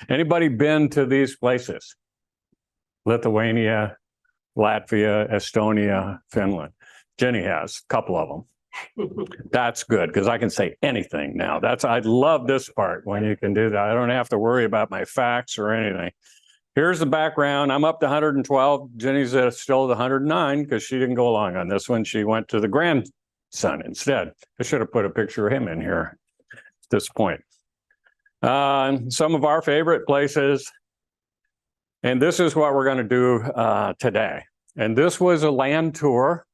Anybody been to these places? Lithuania, Latvia, Estonia, Finland. Ginny has a couple of them. That's good because I can say anything now. I love this part when you can do that. I don't have to worry about my facts or anything. Here's the background. I'm up to 112. Ginny's still at 109 because she didn't go along on this one. She went to the grandson instead. I should have put a picture of him in here at this point. Some of our favorite places. And this is what we're going to do today. And this was a land tour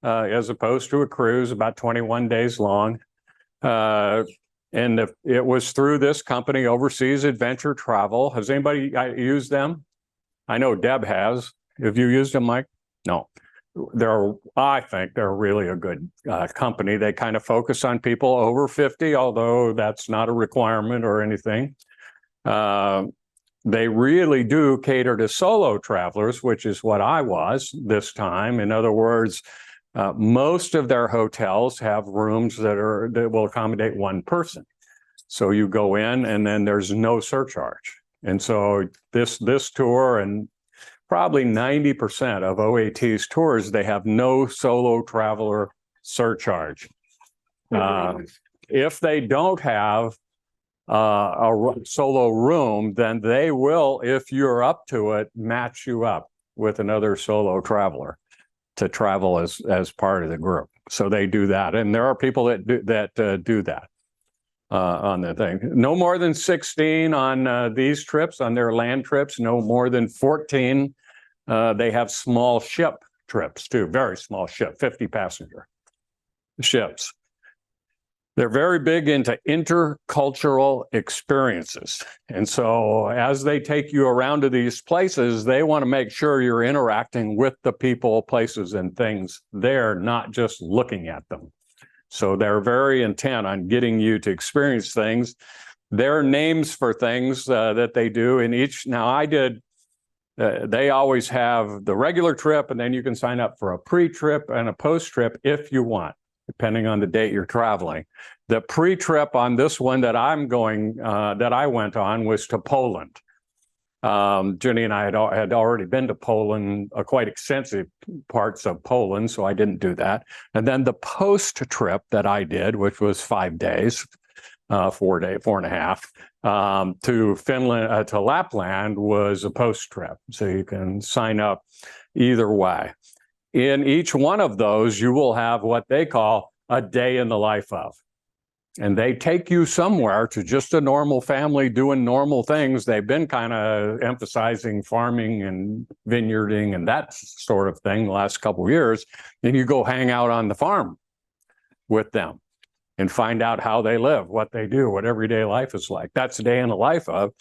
as opposed to a cruise, about 21 days long. And it was through this company, Overseas Adventure Travel. Has anybody used them? I know Deb has. Have you used them, Mike? No. I think they're really a good company. They kind of focus on people over 50, although that's not a requirement or anything. They really do cater to solo travelers, which is what I was this time. In other words, most of their hotels have rooms that will accommodate one person. So you go in and then there's no surcharge. And so this tour, and probably 90% of OAT's tours, they have no solo traveler surcharge. If they don't have a solo room, then they will, if you're up to it, match you up with another solo traveler to travel as part of the group. So they do that, and there are people that do that on the thing. No more than 16 on these trips, on their land trips. No more than 14. They have small ship trips too, very small ship, 50 passenger ships. They're very big into intercultural experiences. And so as they take you around to these places, they want to make sure you're interacting with the people, places, and things there, not just looking at them. So they're very intent on getting you to experience things. There are names for things that they do in each. Now they always have the regular trip, and then you can sign up for a pre-trip and a post-trip if you want, depending on the date you're traveling. The pre-trip on this one that I went on was to Poland. Ginny and I had already been to Poland, quite extensive parts of Poland, so I didn't do that. And then the post-trip that I did, which was 5 days, 4 and a half, to Finland, to Lapland, was a post-trip. So you can sign up either way. In each one of those, you will have what they call a day in the life of. And they take you somewhere to just a normal family doing normal things. They've been kind of emphasizing farming and vineyarding and that sort of thing the last couple of years. And you go hang out on the farm with them and find out how they live, what they do, what everyday life is like. That's a day in the life of.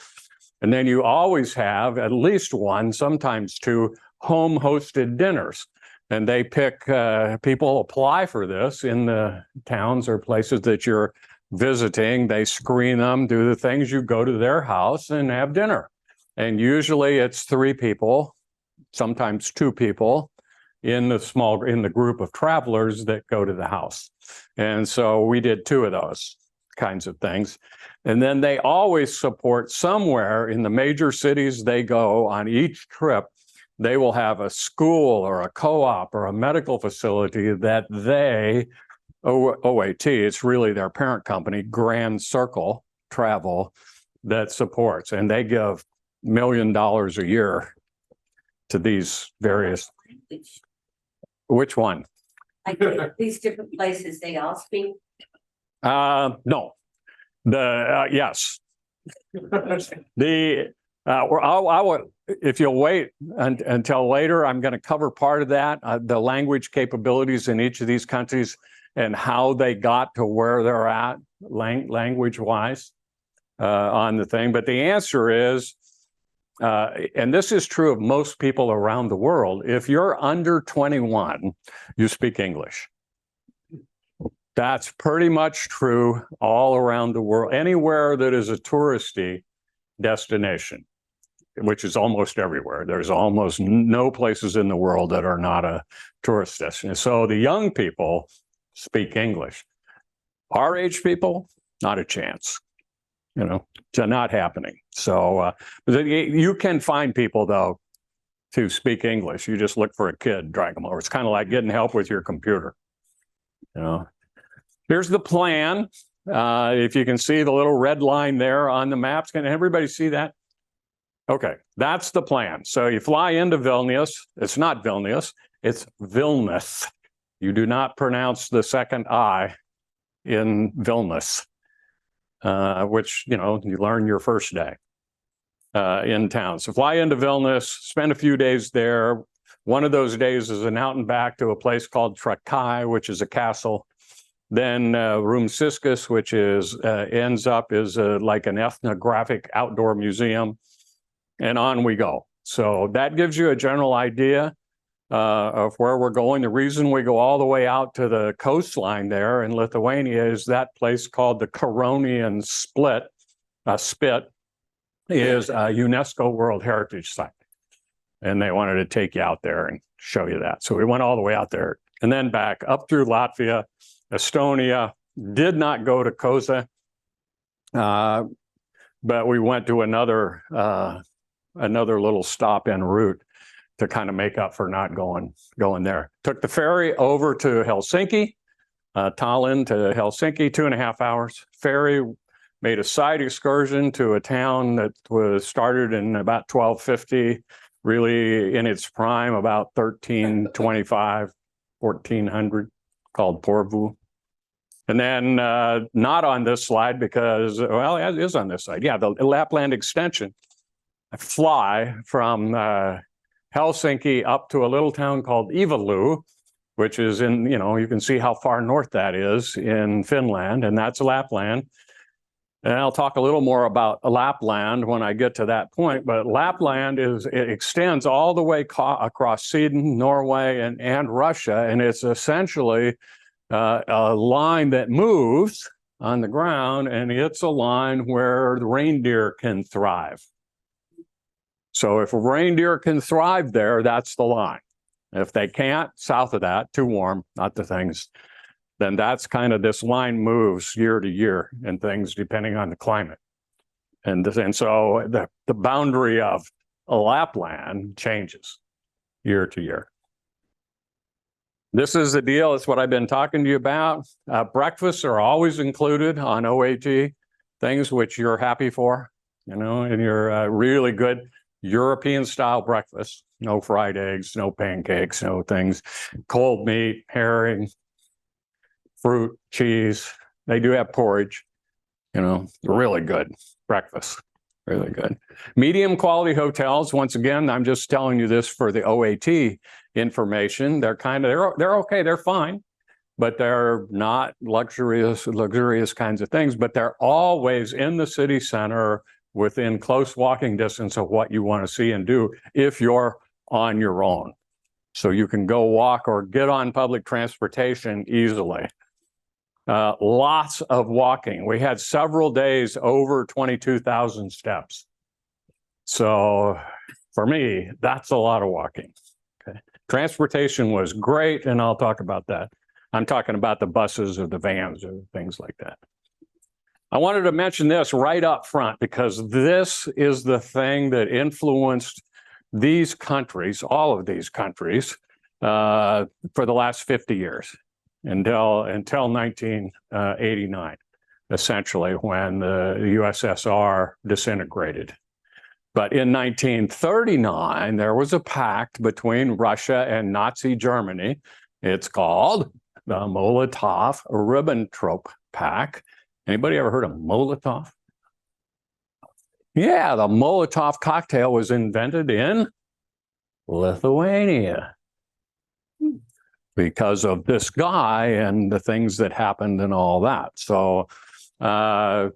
And then you always have at least one, sometimes two, home-hosted dinners. And they pick, people apply for this in the towns or places that you're visiting. They screen them, do the things. You go to their house and have dinner. And usually it's 3 people, sometimes 2 people in the group of travelers that go to the house. And so we did 2 of those kinds of things. And then they always support somewhere in the major cities they go on each trip. They will have a school or a co-op or a medical facility that OAT, it's really their parent company, Grand Circle Travel, that supports. And they give $1 million a year to these various. Which one? Like these different places, they all speak? No. Yes. If you'll wait until later, I'm going to cover part of that, the language capabilities in each of these countries and how they got to where they're at language-wise on the thing. But the answer is, and this is true of most people around the world, if you're under 21, you speak English. That's pretty much true all around the world, anywhere that is a touristy destination, which is almost everywhere. There's almost no places in the world that are not a tourist destination. So the young people speak English. Our age people, not a chance. to not happening. So you can find people, though, to speak English. You just look for a kid, drag them over. It's kind of like getting help with your computer. Here's the plan. If you can see the little red line there on the maps, can everybody see that? Okay, that's the plan. So you fly into Vilnius. It's not Vilnius, it's Vilnius. You do not pronounce the second I in Vilnius, which, you learn your first day in town. So fly into Vilnius, spend a few days there. One of those days is an out and back to a place called Trakai, which is a castle. Then Rumsiskus, which ends up is like an ethnographic outdoor museum. And on we go. So that gives you a general idea of where we're going. The reason we go all the way out to the coastline there in Lithuania is that place called the Curonian Spit is a UNESCO World Heritage Site. And they wanted to take you out there and show you that. So we went all the way out there and then back up through Latvia, Estonia, did not go to Koza, but we went to another little stop en route to kind of make up for not going there. Took the ferry over to Helsinki, Tallinn to Helsinki, 2.5 hours. Ferry, made a side excursion to a town that was started in about 1250, really in its prime, about 1325, 1400, called Porvoo. And then not on this slide because, well, it is on this slide. Yeah, the Lapland extension. I fly from Helsinki up to a little town called Ivalu, which is in, you can see how far north that is in Finland, and that's Lapland. And I'll talk a little more about Lapland when I get to that point, but Lapland it extends all the way across Sweden, Norway, and Russia, and it's essentially a line that moves on the ground, and it's a line where the reindeer can thrive. So if a reindeer can thrive there, that's the line. If they can't, south of that, too warm, not the things, then that's kind of this line moves year to year and things depending on the climate. And so the boundary of Lapland changes year to year. This is the deal. It's what I've been talking to you about. Breakfasts are always included on OAG, things which you're happy for, and you're really good European style breakfast. No fried eggs, no pancakes, no things, cold meat, herring, fruit, cheese. They do have porridge, really good breakfast, really good. Medium quality hotels. Once again, I'm just telling you this for the OAT information. They're okay, they're fine, but they're not luxurious kinds of things, but they're always in the city center within close walking distance of what you want to see and do if you're on your own. So you can go walk or get on public transportation easily. Lots of walking. We had several days over 22,000 steps. So for me, that's a lot of walking. Okay. Transportation was great, and I'll talk about that. I'm talking about the buses or the vans or things like that. I wanted to mention this right up front because this is the thing that influenced these countries, all of these countries, for the last 50 years until 1989, essentially, when the USSR disintegrated. But in 1939, there was a pact between Russia and Nazi Germany. It's called the Molotov-Ribbentrop Pact. Anybody ever heard of Molotov? Yeah, the Molotov cocktail was invented in Lithuania because of this guy and the things that happened and all that. So it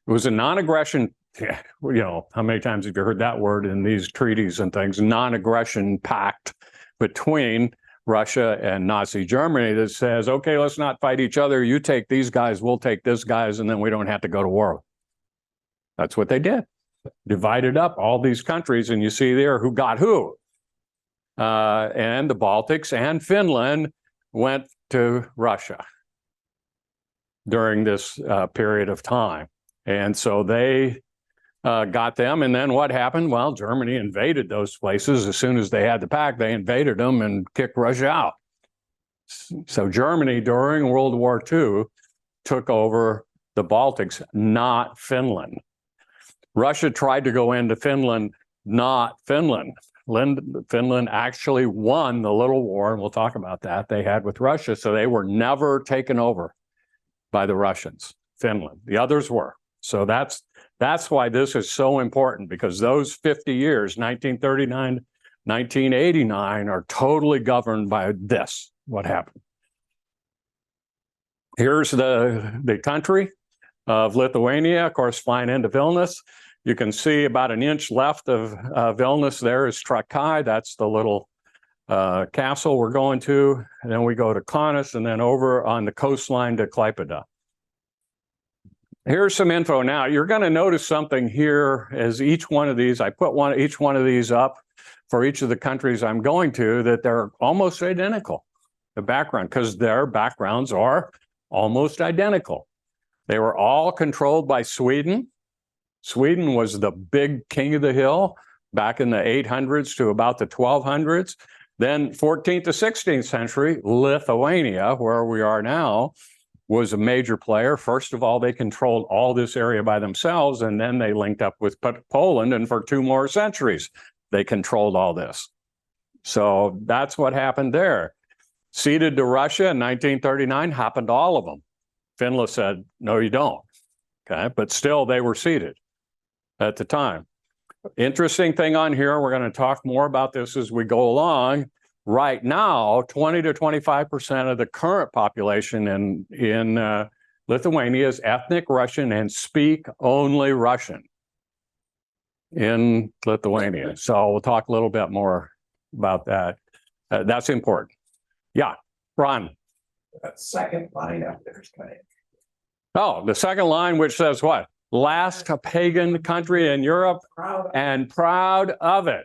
was a non-aggression, how many times have you heard that word in these treaties and things? Non-aggression pact between Russia and Nazi Germany that says, okay, let's not fight each other. You take these guys, we'll take this guys, and then we don't have to go to war. That's what they did. Divided up all these countries, and you see there who got who. And the Baltics and Finland went to Russia during this period of time. And so they got them. And then what happened? Well, Germany invaded those places. As soon as they had the pact, they invaded them and kicked Russia out. So Germany, during World War II, took over the Baltics, not Finland. Russia tried to go into Finland, not Finland. Finland actually won the little war, and we'll talk about that, they had with Russia. So they were never taken over by the Russians, Finland. The others were. So that's why this is so important, because those 50 years, 1939, 1989, are totally governed by this, what happened. Here's the country of Lithuania, of course, flying into Vilnius. You can see about an inch left of Vilnius there is Trakai. That's the little castle we're going to. And then we go to Kaunas, and then over on the coastline to Klaipėda. Here's some info now. You're going to notice something here as each one of these, I put each one of these up for each of the countries I'm going to, that they're almost identical, the background, because their backgrounds are almost identical. They were all controlled by Sweden. Sweden was the big king of the hill back in the 800s to about the 1200s. Then 14th to 16th century, Lithuania, where we are now, was a major player. First of all, they controlled all this area by themselves, and then they linked up with Poland, and for 2 more centuries, they controlled all this. So that's what happened there. Ceded to Russia in 1939, happened to all of them. Finland said, no, you don't. Okay, but still they were ceded at the time. Interesting thing on here, we're going to talk more about this as we go along. Right now, 20 to 25% of the current population in Lithuania is ethnic Russian and speak only Russian in Lithuania. So we'll talk a little bit more about that. That's important. Yeah, Ron. That second line up there is kind of. Oh, the second line, which says what? Last pagan country in Europe and proud of it.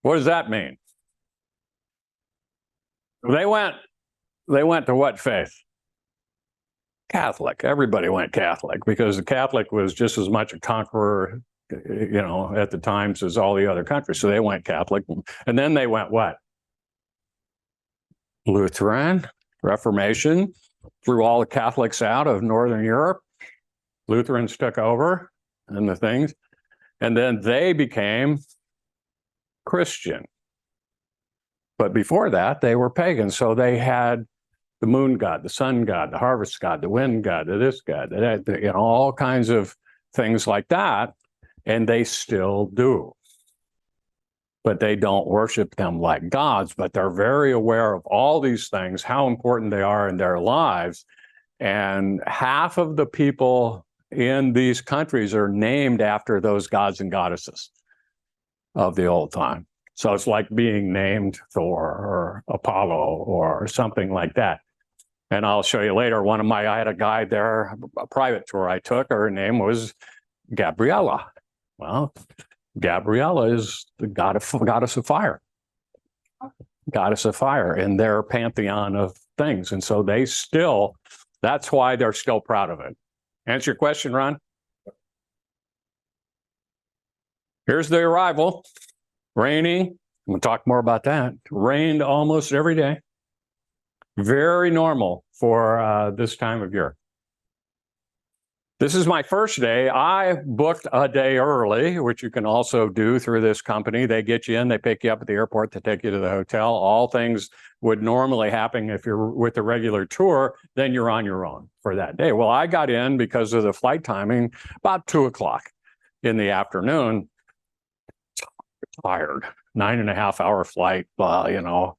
What does that mean? They went to what faith? Catholic. Everybody went Catholic, because the Catholic was just as much a conqueror, you know, at the times as all the other countries. So they went Catholic. And then they went what? Lutheran, Reformation, threw all the Catholics out of Northern Europe. Lutherans took over and the things. And then they became Christian. But before that, they were pagan. So they had the moon god, the sun god, the harvest god, the wind god, this god, that, you know, all kinds of things like that. And they still do. But they don't worship them like gods, but they're very aware of all these things, how important they are in their lives. And half of the people in these countries are named after those gods and goddesses of the old time. So it's like being named Thor or Apollo or something like that. And I'll show you later, I had a guide there, a private tour I took, her name was Gabriella. Well, Gabriella is the goddess of fire. Goddess of fire in their pantheon of things. And so that's why they're still proud of it. Answer your question, Ron? Here's the arrival. Raining. We'll talk more about that. Rained almost every day. Very normal for this time of year. This is my first day. I booked a day early, which you can also do through this company. They get you in, they pick you up at the airport, they take you to the hotel. All things would normally happen if you're with a regular tour, then you're on your own for that day. Well, I got in because of the flight timing about 2:00 in the afternoon. Tired, 9.5-hour flight, you know.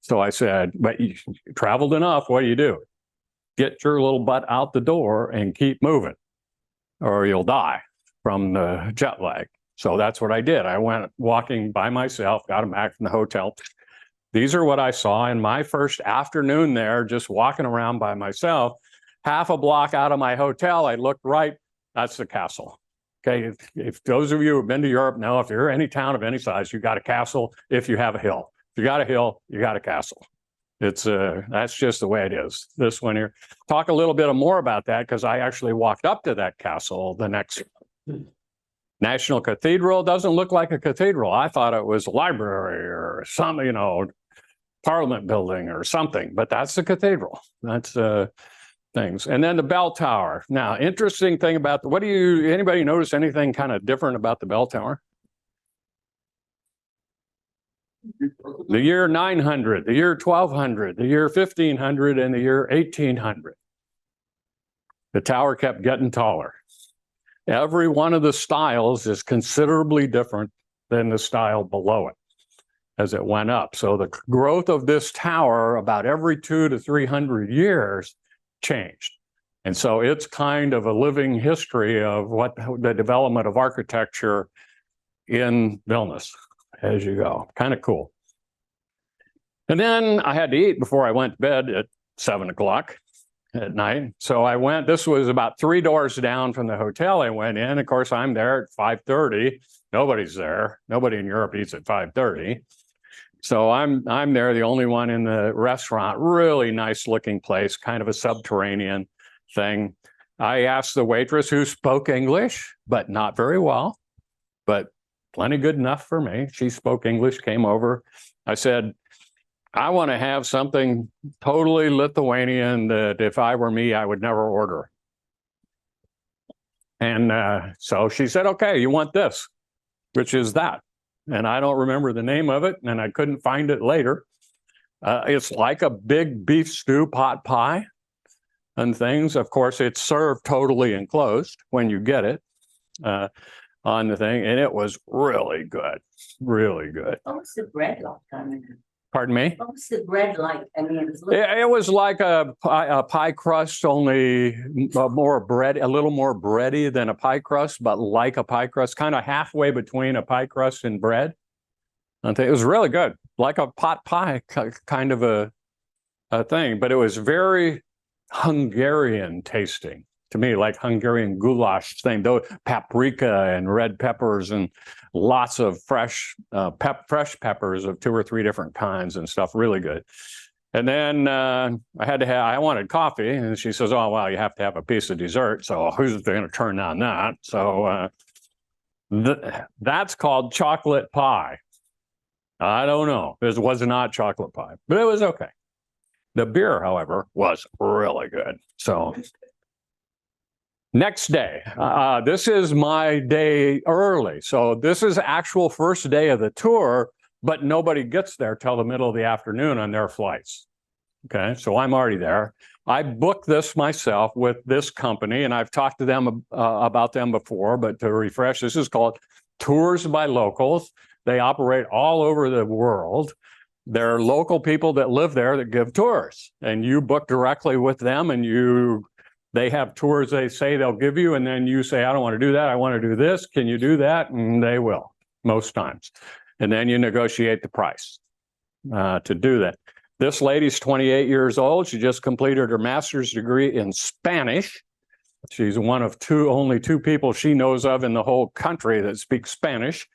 So I said, but you traveled enough, what do? Get your little butt out the door and keep moving, or you'll die from the jet lag. So that's what I did. I went walking by myself, got them back from the hotel. These are what I saw in my first afternoon there, just walking around by myself. Half a block out of my hotel, I looked right, that's the castle. Okay, if those of you who've been to Europe know, if you're any town of any size, you got a castle if you have a hill. If you got a hill, you got a castle. It's that's just the way it is. This one here. Talk a little bit more about that because I actually walked up to that castle. The next National Cathedral doesn't look like a cathedral. I thought it was a library or some, Parliament building or something, but that's the cathedral. That's things. And then the bell tower. Now, interesting thing about anybody notice anything kind of different about the bell tower? The year 900, the year 1200, the year 1500, and the year 1800. The tower kept getting taller. Every one of the styles is considerably different than the style below it as it went up. So the growth of this tower about every 200 to 300 years changed. And so it's kind of a living history of what the development of architecture in Vilnius as you go. Kind of cool. And then I had to eat before I went to bed at 7 o'clock at night. So I went, this was about 3 doors down from the hotel I went in. Of course, I'm there at 5:30. Nobody's there. Nobody in Europe eats at 5:30. So I'm there, the only one in the restaurant. Really nice looking place, kind of a subterranean thing. I asked the waitress who spoke English, but not very well, but plenty good enough for me. She spoke English, came over. I said, I want to have something totally Lithuanian that if I were me, I would never order. And so she said, okay, you want this, which is that. And I don't remember the name of it, and I couldn't find it later. It's like a big beef stew pot pie and things. Of course, it's served totally enclosed when you get it on the thing, and it was really good, really good. What was the bread like? I mean, Pardon me? what was the bread like? I mean, It was like a pie crust, only more bread, a little more bready than a pie crust, but like a pie crust, kind of halfway between a pie crust and bread. And it was really good, like a pot pie kind of a thing, but it was very Hungarian tasting to me, like Hungarian goulash thing, though paprika and red peppers and lots of fresh peppers of 2 or 3 different kinds and stuff. Really good. And then I wanted coffee, and she says, oh, well, you have to have a piece of dessert. So who's going to turn down that? So that's called chocolate pie. I don't know. This was not chocolate pie, but it was okay. The beer, however, was really good. So next day, this is my day early. So this is actual first day of the tour, but nobody gets there till the middle of the afternoon on their flights. Okay, so I'm already there. I booked this myself with this company, and I've talked to them about them before, but to refresh, this is called Tours by Locals. They operate all over the world. They're local people that live there that give tours, and you book directly with them, and they have tours they say they'll give you, and then you say, I don't want to do that. I want to do this. Can you do that? And they will, most times. And then you negotiate the price to do that. This lady's 28 years old. She just completed her master's degree in Spanish. She's one of only two people she knows of in the whole country that speak Spanish.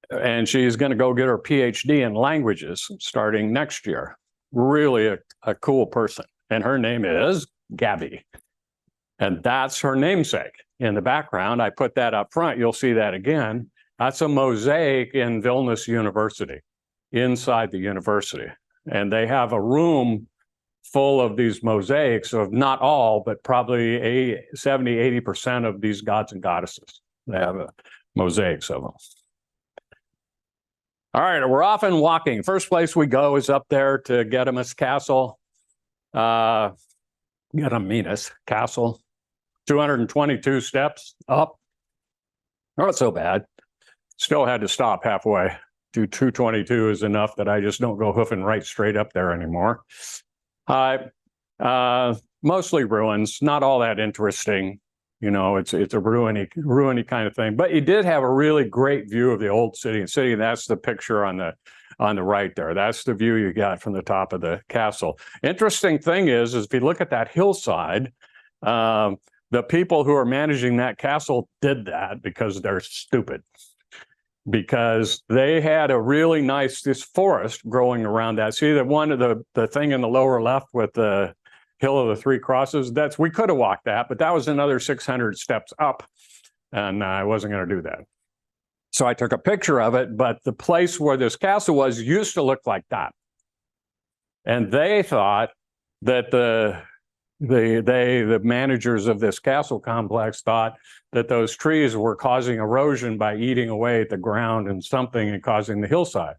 And she's going to go get her PhD in languages starting next year. Really a cool person. And her name is Gabby. And that's her namesake. In the background, I put that up front. You'll see that again. That's a mosaic in Vilnius University, inside the university. And they have a room full of these mosaics of not all, but probably 70, 80% of these gods and goddesses. They have mosaics of them. All right, we're off and walking. First place we go is up there to Gediminas Castle. Gediminas Castle, 222 steps up. Not so bad. Still had to stop halfway. 222 is enough that I just don't go hoofing right straight up there anymore. Mostly ruins, not all that interesting. You know, it's a ruiny kind of thing. But you did have a really great view of the old city. And that's the picture on the right there. That's the view you got from the top of the castle. Interesting thing is if you look at that hillside, the people who are managing that castle did that because they're stupid. because they had a really nice, this forest growing around that. See the one of the thing in the lower left with the Hill of the Three Crosses, we could have walked that, but that was another 600 steps up, and I wasn't going to do that. So I took a picture of it, but the place where this castle was used to look like that. And they thought that the managers of this castle complex thought that those trees were causing erosion by eating away at the ground and something and causing the hillside.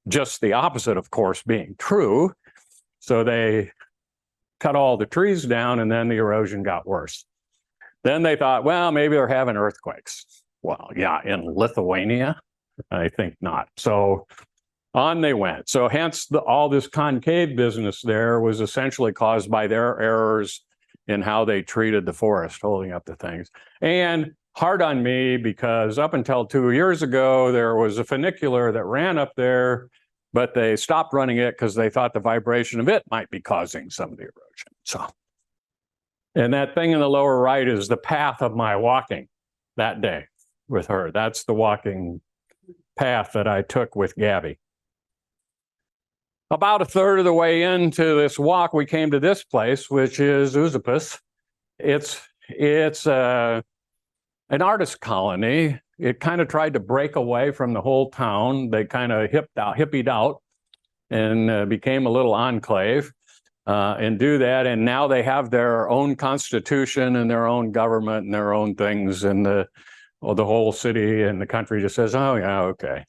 Just the opposite, of course, being true. So they cut all the trees down, and then the erosion got worse. Then they thought, well, maybe they're having earthquakes. Well, yeah, in Lithuania, I think not. So on they went. So hence all this concave business there was essentially caused by their errors in how they treated the forest, holding up the things. And hard on me, because up until 2 years ago, there was a funicular that ran up there, but they stopped running it because they thought the vibration of it might be causing some of the erosion. So, and that thing in the lower right is the path of my walking that day with her. That's the walking path that I took with Gabby. About a third of the way into this walk, we came to this place, which is Uzupis. It's an artist colony. It kind of tried to break away from the whole town. They kind of hippied out and became a little enclave and do that. And now they have their own constitution and their own government and their own things. And the whole city and the country just says, oh, yeah, okay.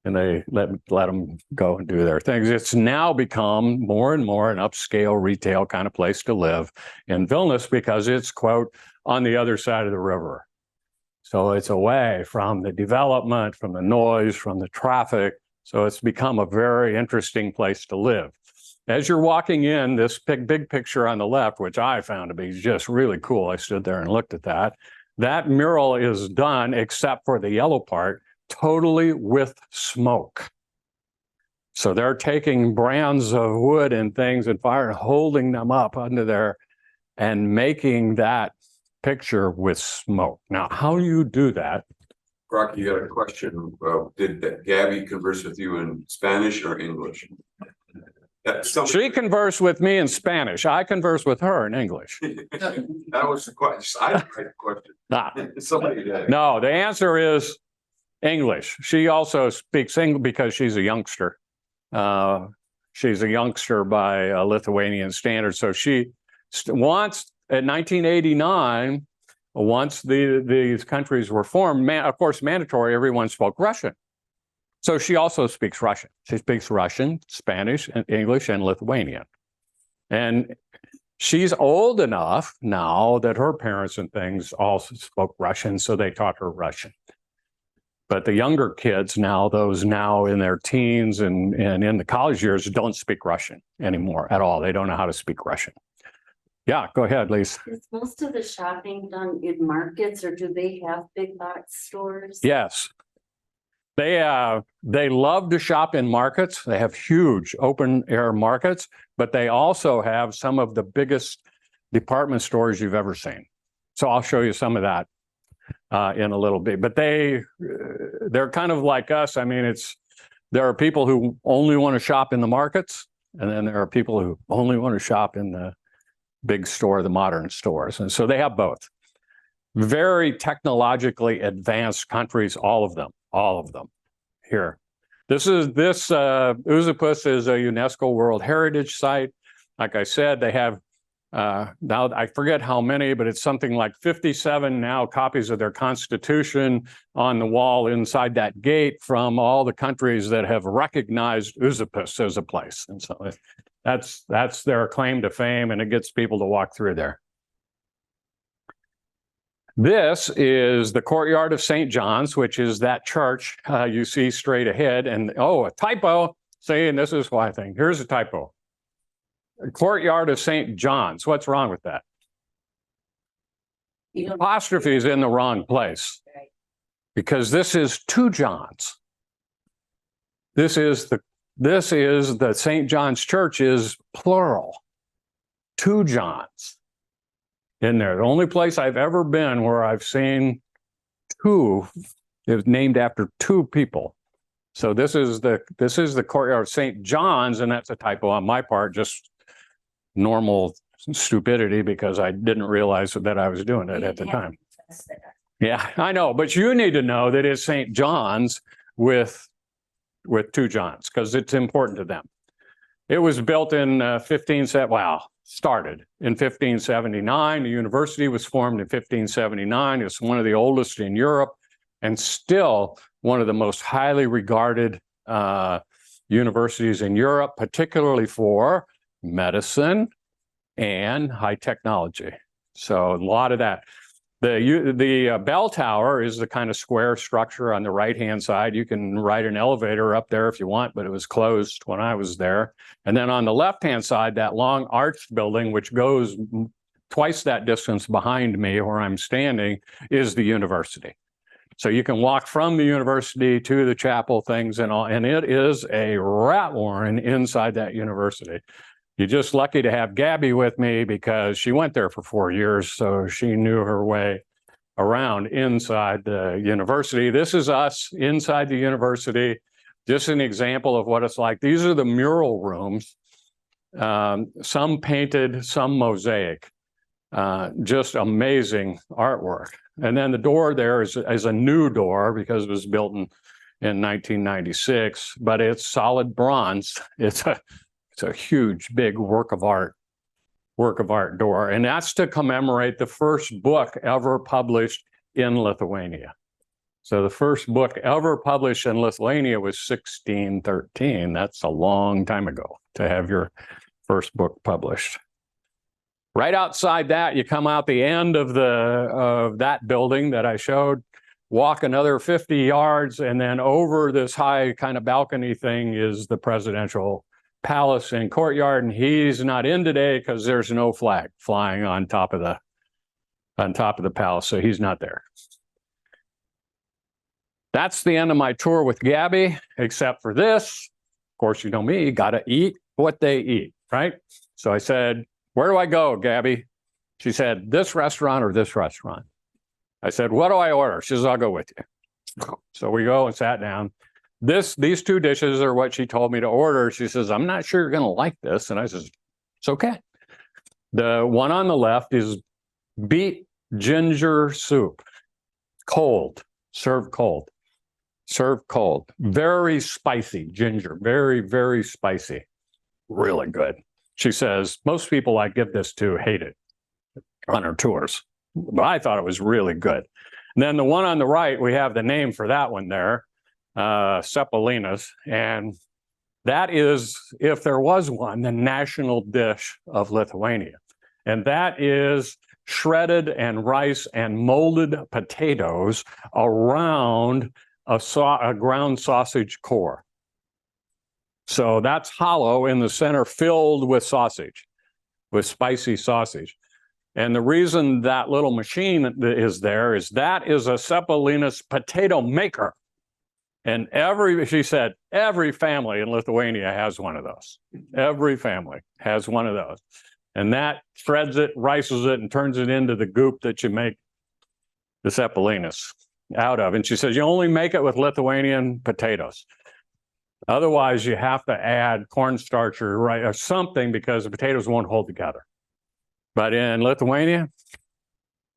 And they let them go and do their things. It's now become more and more an upscale retail kind of place to live in Vilnius because it's, quote, on the other side of the river. So it's away from the development, from the noise, from the traffic. So it's become a very interesting place to live. As you're walking in, this big picture on the left, which I found to be just really cool, I stood there and looked at that. That mural is done, except for the yellow part, totally with smoke. So they're taking brands of wood and things and fire and holding them up under there and making that picture with smoke. Now, how do you do that? Rocky, you got a question. Did Gabby converse with you in Spanish or English? She conversed with me in Spanish. I conversed with her in English. That was the question. I didn't write the question. Nah. Somebody did. No, the answer is English. She also speaks English because she's a youngster. She's a youngster by Lithuanian standards. So she once, in 1989, once these countries were formed, of course, mandatory, everyone spoke Russian. So she also speaks Russian. She speaks Russian, Spanish, and English, and Lithuanian. And she's old enough now that her parents and things also spoke Russian, so they taught her Russian. But the younger kids now, those now in their teens and in the college years, don't speak Russian anymore at all. They don't know how to speak Russian. Yeah, go ahead, Lisa. Is most of the shopping done in markets, or do they have big box stores? Yes. They love to shop in markets. They have huge open air markets, but they also have some of the biggest department stores you've ever seen. So I'll show you some of that in a little bit. But they're kind of like us. I mean, there are people who only want to shop in the markets, and then there are people who only want to shop in the big store, the modern stores. And so they have both. Very technologically advanced countries, all of them. Here. Uzupis is a UNESCO World Heritage Site. Like I said, they have, now I forget how many, but it's something like 57 now copies of their constitution on the wall inside that gate from all the countries that have recognized Uzupis as a place. And so that's their claim to fame, and it gets people to walk through there. This is the courtyard of St. John's, which is that church you see straight ahead. And oh, a typo. See, and this is why I think here's a typo. Courtyard of St. John's. What's wrong with that? Apostrophe is in the wrong place because this is two Johns. This is the St. John's Church is plural. Two Johns in there. The only place I've ever been where I've seen two It was named after two people. So this is the courtyard of St. John's, and that's a typo on my part, just normal stupidity because I didn't realize that I was doing it at the time. Yeah, I know, but you need to know that it's St. John's with two Johns because it's important to them. It was built in started in 1579. The university was formed in 1579. It's one of the oldest in Europe and still one of the most highly regarded universities in Europe, particularly for medicine and high technology. So a lot of that. The bell tower is the kind of square structure on the right-hand side. You can ride an elevator up there if you want, but it was closed when I was there. And then on the left-hand side, that long arched building, which goes twice that distance behind me where I'm standing, is the university. So you can walk from the university to the chapel things and all, and it is a rat warren inside that university. You're just lucky to have Gabby with me because she went there for 4 years, so she knew her way around inside the university. This is us inside the university. Just an example of what it's like. These are the mural rooms, some painted, some mosaic. Just amazing artwork. And then the door there is a new door because it was built in 1996, but it's solid bronze. It's a huge, big work of art door. And that's to commemorate the first book ever published in Lithuania. So the first book ever published in Lithuania was 1613. That's a long time ago to have your first book published. Right outside that, you come out the end of that building that I showed, walk another 50 yards, and then over this high kind of balcony thing is the presidential palace and courtyard, and he's not in today because there's no flag flying on top of the palace, so he's not there. That's the end of my tour with Gabby, except for this. Of course, you know me, gotta eat what they eat, right? So I said, where do I go, Gabby? She said, this restaurant or this restaurant? I said, what do I order? She says, I'll go with you. So we go and sat down. These two dishes are what she told me to order. She says, I'm not sure you're going to like this. And I says, it's okay. The one on the left is beet ginger soup, cold, served cold, served cold. Very spicy ginger, very, very spicy, really good. She says, most people I give this to hate it on her tours, but I thought it was really good. And then the one on the right, we have the name for that one there. Cepalinas, and that is, if there was one, the national dish of Lithuania. And that is shredded and rice and molded potatoes around a ground sausage core. So that's hollow in the center, filled with sausage, with spicy sausage. And the reason that little machine is there is that is a Cepalinas potato maker. And she said, every family in Lithuania has one of those. Every family has one of those. And that shreds it, rices it, and turns it into the goop that you make the Cepalinas out of. And she says, you only make it with Lithuanian potatoes. Otherwise, you have to add cornstarch or something because the potatoes won't hold together. But in Lithuania,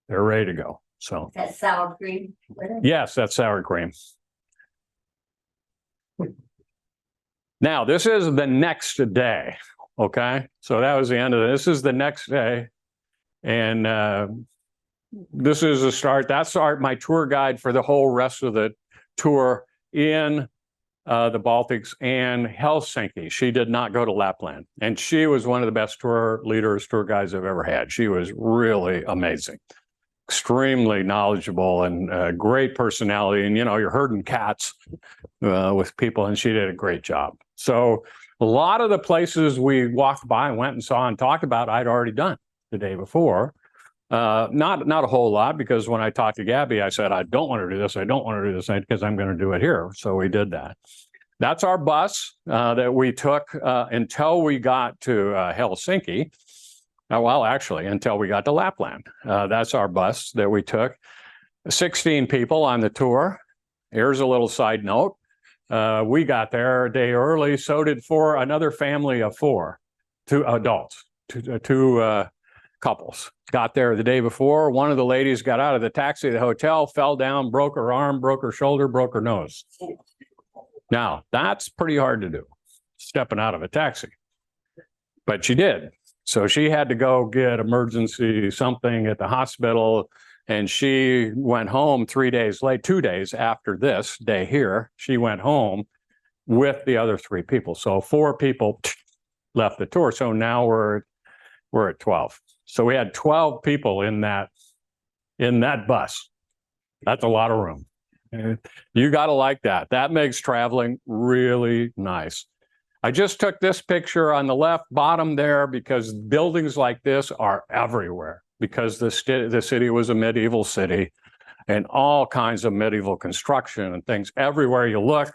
they're ready to go. So That's sour cream. yes, that's sour cream. Now, this is the next day, okay? So that was the end of it. This is the next day. And this is a start. That's my tour guide for the whole rest of the tour in the Baltics and Helsinki. She did not go to Lapland. And she was one of the best tour leaders, tour guides I've ever had. She was really amazing. Extremely knowledgeable and great personality. And, you know, you're herding cats with people, and she did a great job. So a lot of the places we walked by, went and saw and talked about, I'd already done the day before. Not a whole lot, because when I talked to Gabby, I said, I don't want to do this. I don't want to do this because I'm going to do it here. So we did that. That's our bus that we took until we got to Helsinki. Well, actually, until we got to Lapland. That's our bus that we took. 16 people on the tour. Here's a little side note. We got there a day early, so did another family of four, two adults, two couples. Got there the day before. One of the ladies got out of the taxi at the hotel, fell down, broke her arm, broke her shoulder, broke her nose. Now, that's pretty hard to do, stepping out of a taxi. But she did. So she had to go get emergency something at the hospital. And she went home 3 days late, 2 days after this day here. She went home with the other three people. So 4 people left the tour. So now we're at 12. So we had 12 people in that bus. That's a lot of room. You got to like that. That makes traveling really nice. I just took this picture on the left bottom there because buildings like this are everywhere, because the city was a medieval city and all kinds of medieval construction and things everywhere you look.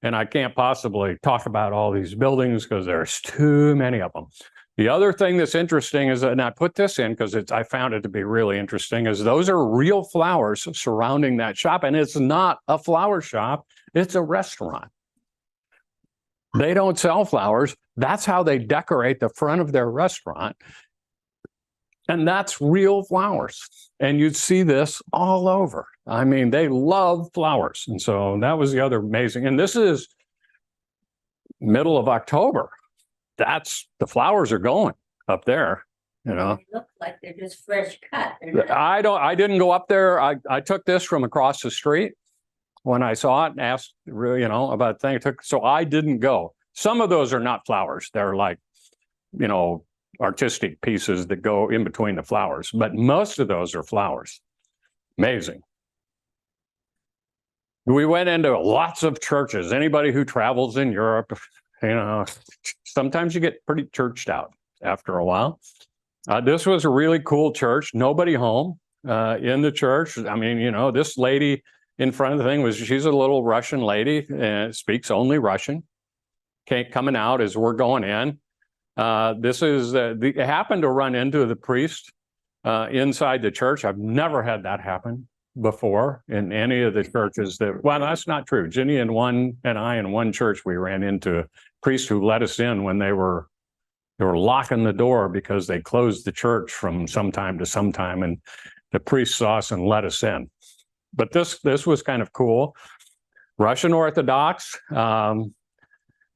And I can't possibly talk about all these buildings because there's too many of them. The other thing that's interesting is, and I put this in because I found it to be really interesting, is those are real flowers surrounding that shop. And it's not a flower shop, it's a restaurant. They don't sell flowers. That's how they decorate the front of their restaurant. And that's real flowers. And you'd see this all over. I mean, they love flowers. And so that was the other amazing. And this is middle of October. The flowers are going up there, you know. They look like they're just fresh cut. I didn't go up there. I took this from across the street when I saw it and asked, you know, about the thing. So I didn't go. Some of those are not flowers. They're like, you know, artistic pieces that go in between the flowers, but most of those are flowers. Amazing. We went into lots of churches. Anybody who travels in Europe, you know, sometimes you get pretty churched out after a while. This was a really cool church. Nobody home in the church. I mean, you know, this lady in front of the thing she's a little Russian lady and speaks only Russian. Coming out as we're going in. This is, it happened to run into the priest inside the church. I've never had that happen before in any of the churches well, that's not true. Ginny and I in one church, we ran into a priest who let us in when they were locking the door because they closed the church from sometime to sometime, and the priest saw us and let us in. But this was kind of cool. Russian Orthodox.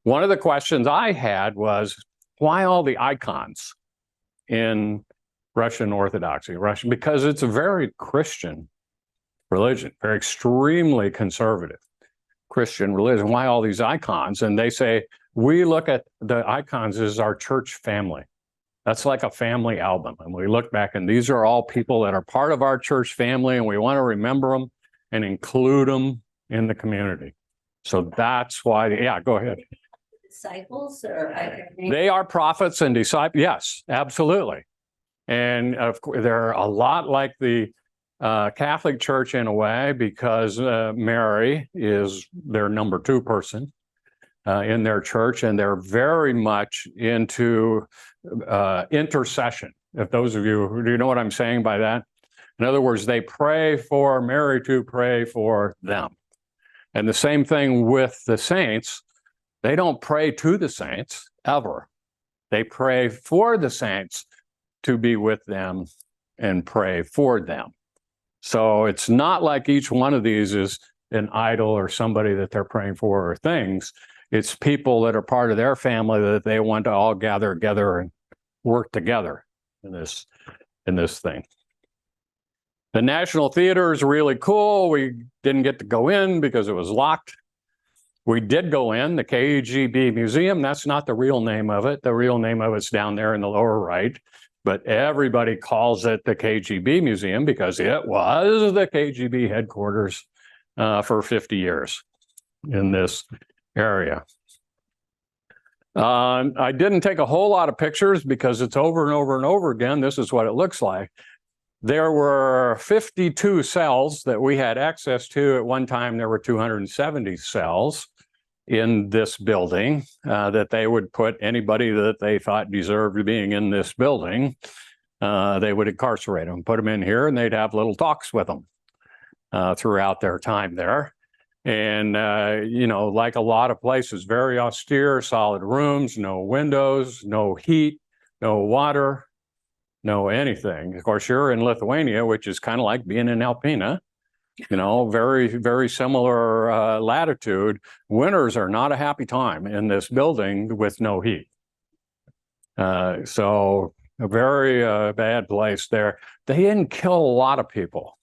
One of the questions I had was, why all the icons in Russian Orthodoxy? Because it's a very Christian religion, very extremely conservative Christian religion. Why all these icons? And they say, we look at the icons as our church family. That's like a family album. And we look back and these are all people that are part of our church family, and we want to remember them and include them in the community. So that's why, yeah, go ahead. Disciples or they are prophets and disciples. Yes, absolutely. And of course, they're a lot like the Catholic Church in a way, because Mary is their number 2 person in their church, and they're very much into intercession. If those of you, do you know what I'm saying by that? In other words, they pray for Mary to pray for them. And the same thing with the saints. They don't pray to the saints ever. They pray for the saints to be with them and pray for them. So it's not like each one of these is an idol or somebody that they're praying for or things. It's people that are part of their family that they want to all gather together and work together in this thing. The National Theater is really cool. We didn't get to go in because it was locked. We did go in the KGB Museum. That's not the real name of it. The real name of it's down there in the lower right. But everybody calls it the KGB Museum because it was the KGB headquarters for 50 years in this area. I didn't take a whole lot of pictures because it's over and over and over again. This is what it looks like. There were 52 cells that we had access to. At one time, there were 270 cells in this building that they would put anybody that they thought deserved being in this building. They would incarcerate them, put them in here, and they'd have little talks with them throughout their time there. And, like a lot of places, very austere, solid rooms, no windows, no heat, no water, no anything. Of course, you're in Lithuania, which is kind of like being in Alpena, very, very similar latitude. Winters are not a happy time in this building with no heat. So a very bad place there. They didn't kill a lot of people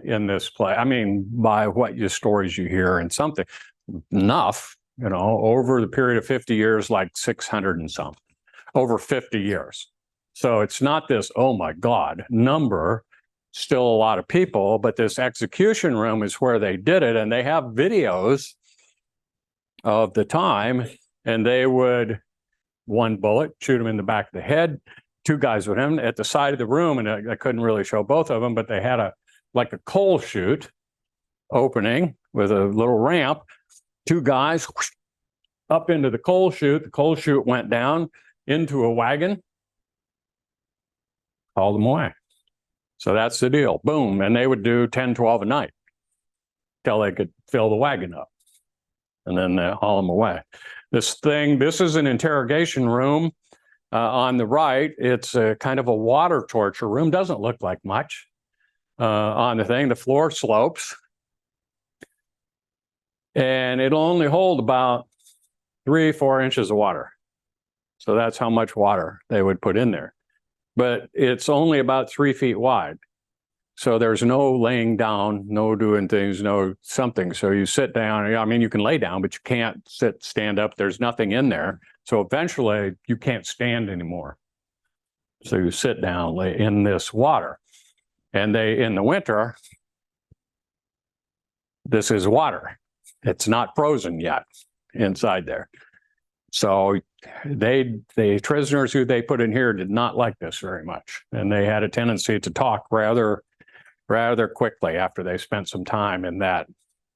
in this place. I mean, by what stories you hear and something, enough, over the period of 50 years, like 600 and something, over 50 years. So it's not this, oh my God, number, still a lot of people, but this execution room is where they did it. And they have videos of the time, and they would, one bullet, shoot him in the back of the head, two guys with him at the side of the room. And I couldn't really show both of them, but they had a coal chute opening with a little ramp, two guys whoosh, up into the coal chute. The coal chute went down into a wagon, hauled them away. So that's the deal. Boom. And they would do 10, 12 a night till they could fill the wagon up. And then they haul them away. This is an interrogation room on the right. It's a kind of a water torture room. Doesn't look like much on the thing. The floor slopes. And it'll only hold about 3-4 inches of water. So that's how much water they would put in there. But it's only about 3 feet wide. So there's no laying down, no doing things, no something. So you sit down. I mean, you can lay down, but you can't stand up. There's nothing in there. So eventually you can't stand anymore. So you sit down, lay in this water. And in the winter, this is water. It's not frozen yet inside there. So the prisoners who they put in here did not like this very much. And they had a tendency to talk rather quickly after they spent some time in that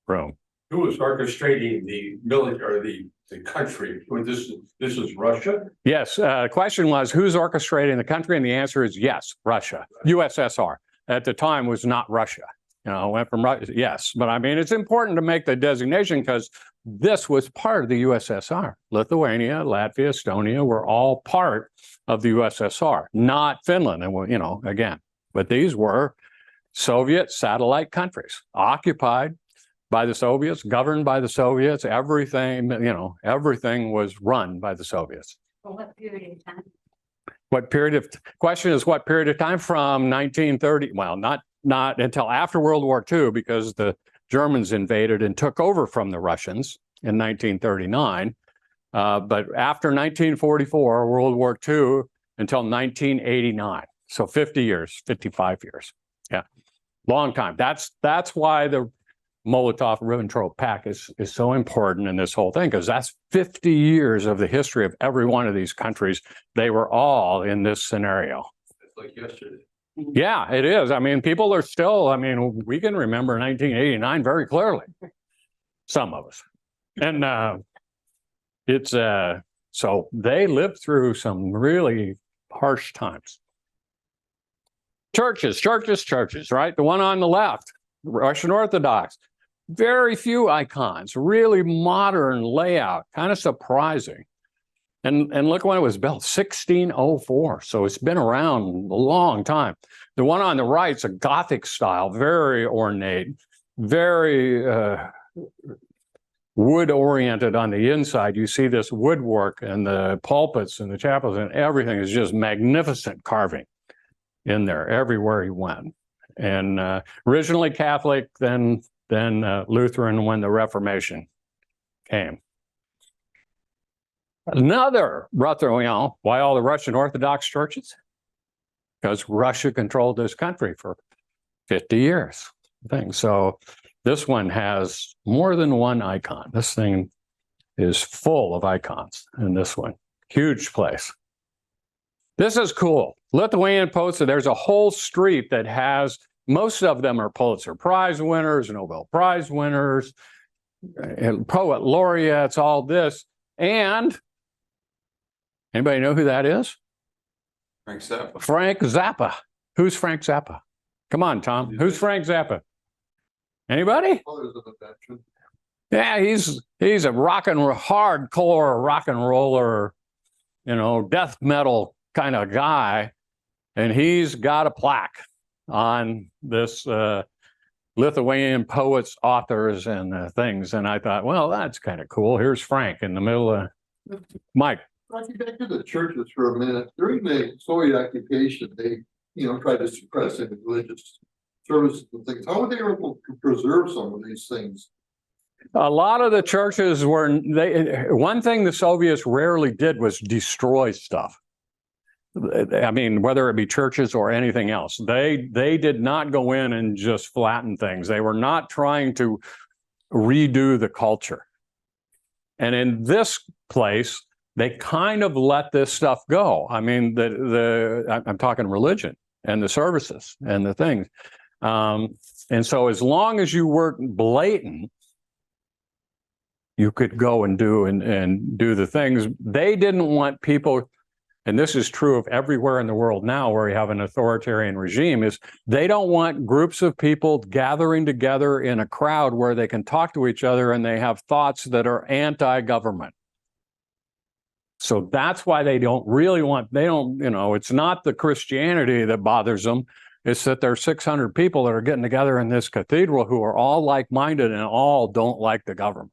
room. Who was orchestrating the military, the country? This is Russia? Yes. The question was, who's orchestrating the country? And the answer is yes, Russia. USSR. At the time was not Russia. Went from Russia. Yes. But I mean, it's important to make the designation because this was part of the USSR. Lithuania, Latvia, Estonia were all part of the USSR, not Finland. And, again, but these were Soviet satellite countries, occupied by the Soviets, governed by the Soviets. Everything, everything was run by the Soviets. For what period of time? Question is what period of time? From 1930, well, not until after World War II, because the Germans invaded and took over from the Russians in 1939. But after 1944, World War II, until 1989. So 50 years, 55 years. Yeah, long time. That's why the Molotov-Ribbentrop Pact is so important in this whole thing, because that's 50 years of the history of every one of these countries. They were all in this scenario. It's like yesterday. Yeah, it is. I mean, people are still, we can remember 1989 very clearly, some of us. And so they lived through some really harsh times. Churches, right? The one on the left, Russian Orthodox. Very few icons, really modern layout, kind of surprising. And look when it was built, 1604. So it's been around a long time. The one on the right's a Gothic style, very ornate, very wood-oriented on the inside. You see this woodwork and the pulpits and the chapels, and everything is just magnificent carving in there everywhere he went. And originally Catholic, then Lutheran when the Reformation came. Another, why all the Russian Orthodox churches? Because Russia controlled this country for 50 years. So this one has more than one icon. This thing is full of icons in this one. Huge place. This is cool. Lithuanian Post, there's a whole street that has, most of them are Pulitzer Prize winners, Nobel Prize winners, poet laureates, all this. And anybody know who that is? Frank Zappa. Frank Zappa. Who's Frank Zappa? Come on, Tom. Who's Frank Zappa? Anybody? Yeah, he's a hardcore rock and roller, death metal kind of guy, and he's got a plaque on this Lithuanian poets, authors, and things. And I thought, well, that's kind of cool. Here's Frank in the middle of Mike. Back to the churches for a minute. During the Soviet occupation, they, tried to suppress any religious services and things. How were they able to preserve some of these things? A lot of the churches one thing the Soviets rarely did was destroy stuff. I mean, whether it be churches or anything else, they did not go in and just flatten things. They were not trying to redo the culture. And in this place, they kind of let this stuff go. I mean, I'm talking religion and the services and the things. And so as long as you weren't blatant, you could go and do the things. They didn't want people, and this is true of everywhere in the world now where you have an authoritarian regime, is they don't want groups of people gathering together in a crowd where they can talk to each other and they have thoughts that are anti-government. So that's why it's not the Christianity that bothers them. It's that there are 600 people that are getting together in this cathedral who are all like-minded and all don't like the government.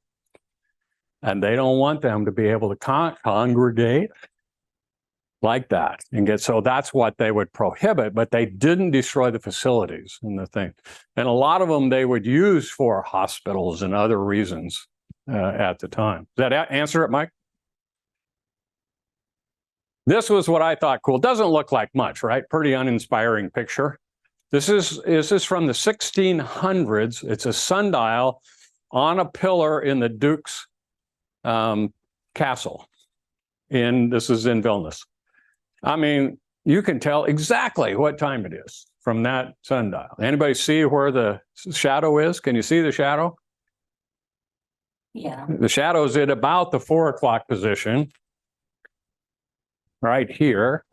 And they don't want them to be able to congregate like that so that's what they would prohibit, but they didn't destroy the facilities and the thing. And a lot of them they would use for hospitals and other reasons at the time. Does that answer it, Mike? This was what I thought cool. Doesn't look like much, right? Pretty uninspiring picture. This is from the 1600s. It's a sundial on a pillar in the Duke's castle. This is in Vilnius. I mean, you can tell exactly what time it is from that sundial. Anybody see where the shadow is? Can you see the shadow? Yeah. The shadow is at about the 4 o'clock position. Right here.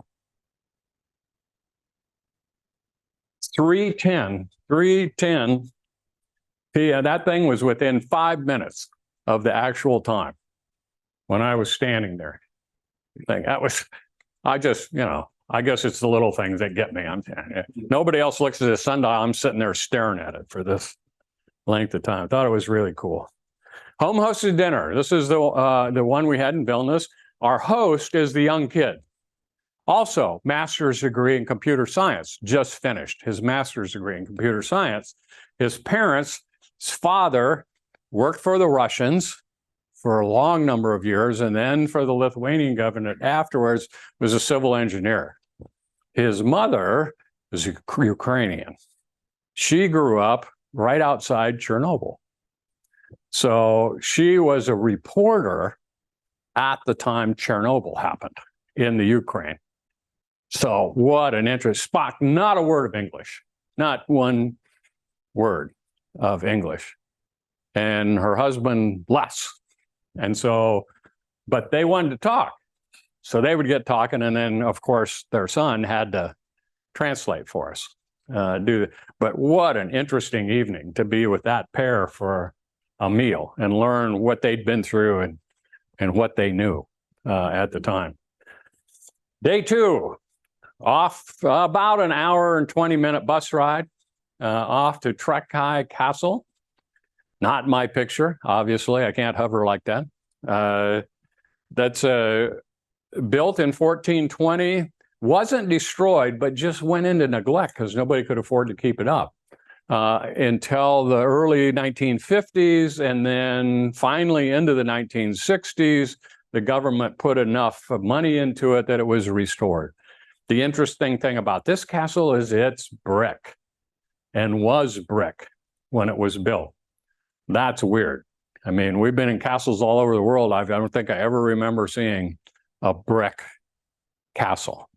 3:10 p.m. That thing was within 5 minutes of the actual time when I was standing there. I guess it's the little things that get me. Nobody else looks at the sundial. I'm sitting there staring at it for this length of time. I thought it was really cool. Home hosted dinner. This is the one we had in Vilnius. Our host is the young kid. Also, master's degree in computer science, just finished his master's degree in computer science. His parents, his father worked for the Russians for a long number of years, and then for the Lithuanian government afterwards was a civil engineer. His mother was Ukrainian. She grew up right outside Chernobyl. So she was a reporter at the time Chernobyl happened in the Ukraine. So what an interest. Spock, not a word of English, not one word of English. And her husband, less. And so, but they wanted to talk. So they would get talking, and then, of course, their son had to translate for us. But what an interesting evening to be with that pair for a meal and learn what they'd been through and what they knew at the time. Day 2, off about an hour and 20-minute bus ride off to Trekkai Castle. Not my picture, obviously. I can't hover like that. That's built in 1420, wasn't destroyed, but just went into neglect because nobody could afford to keep it up until the early 1950s. And then finally into the 1960s, the government put enough money into it that it was restored. The interesting thing about this castle is it's brick and was brick when it was built. That's weird. I mean, we've been in castles all over the world. I don't think I ever remember seeing a brick castle.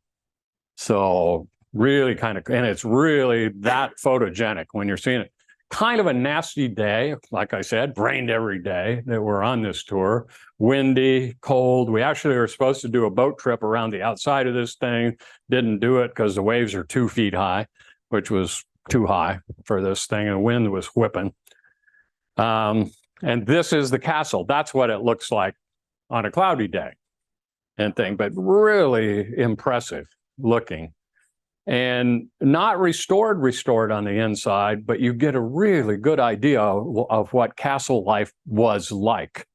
So really and it's really that photogenic when you're seeing it. Kind of a nasty day, like I said, rained every day that we're on this tour. Windy, cold. We actually were supposed to do a boat trip around the outside of this thing. Didn't do it because the waves are 2 feet high, which was too high for this thing, and the wind was whipping. And this is the castle. That's what it looks like on a cloudy day and thing, but really impressive looking. And not restored on the inside, but you get a really good idea of what castle life was like,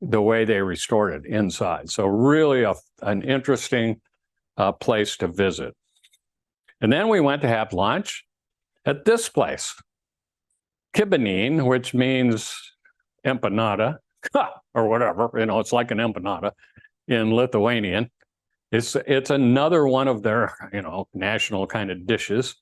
the way they restored it inside. So really an interesting place to visit. And then we went to have lunch at this place, Kibanin, which means empanada, or whatever, it's like an empanada in Lithuanian. It's another one of their, national kind of dishes.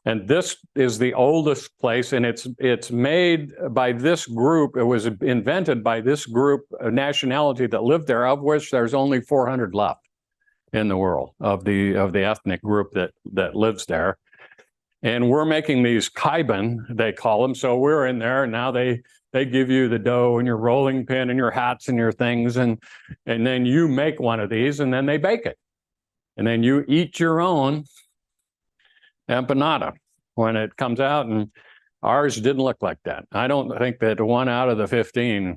And this is the oldest place, and it's made by this group. It was invented by this group, a nationality that lived there, of which there's only 400 left in the world of the ethnic group that lives there. And we're making these kaiban, they call them. So we're in there, and now they give you the dough and your rolling pin and your hats and your things, and then you make one of these, and then they bake it, and then you eat your own empanada when it comes out. And ours didn't look like that. I don't think that 1 out of the 15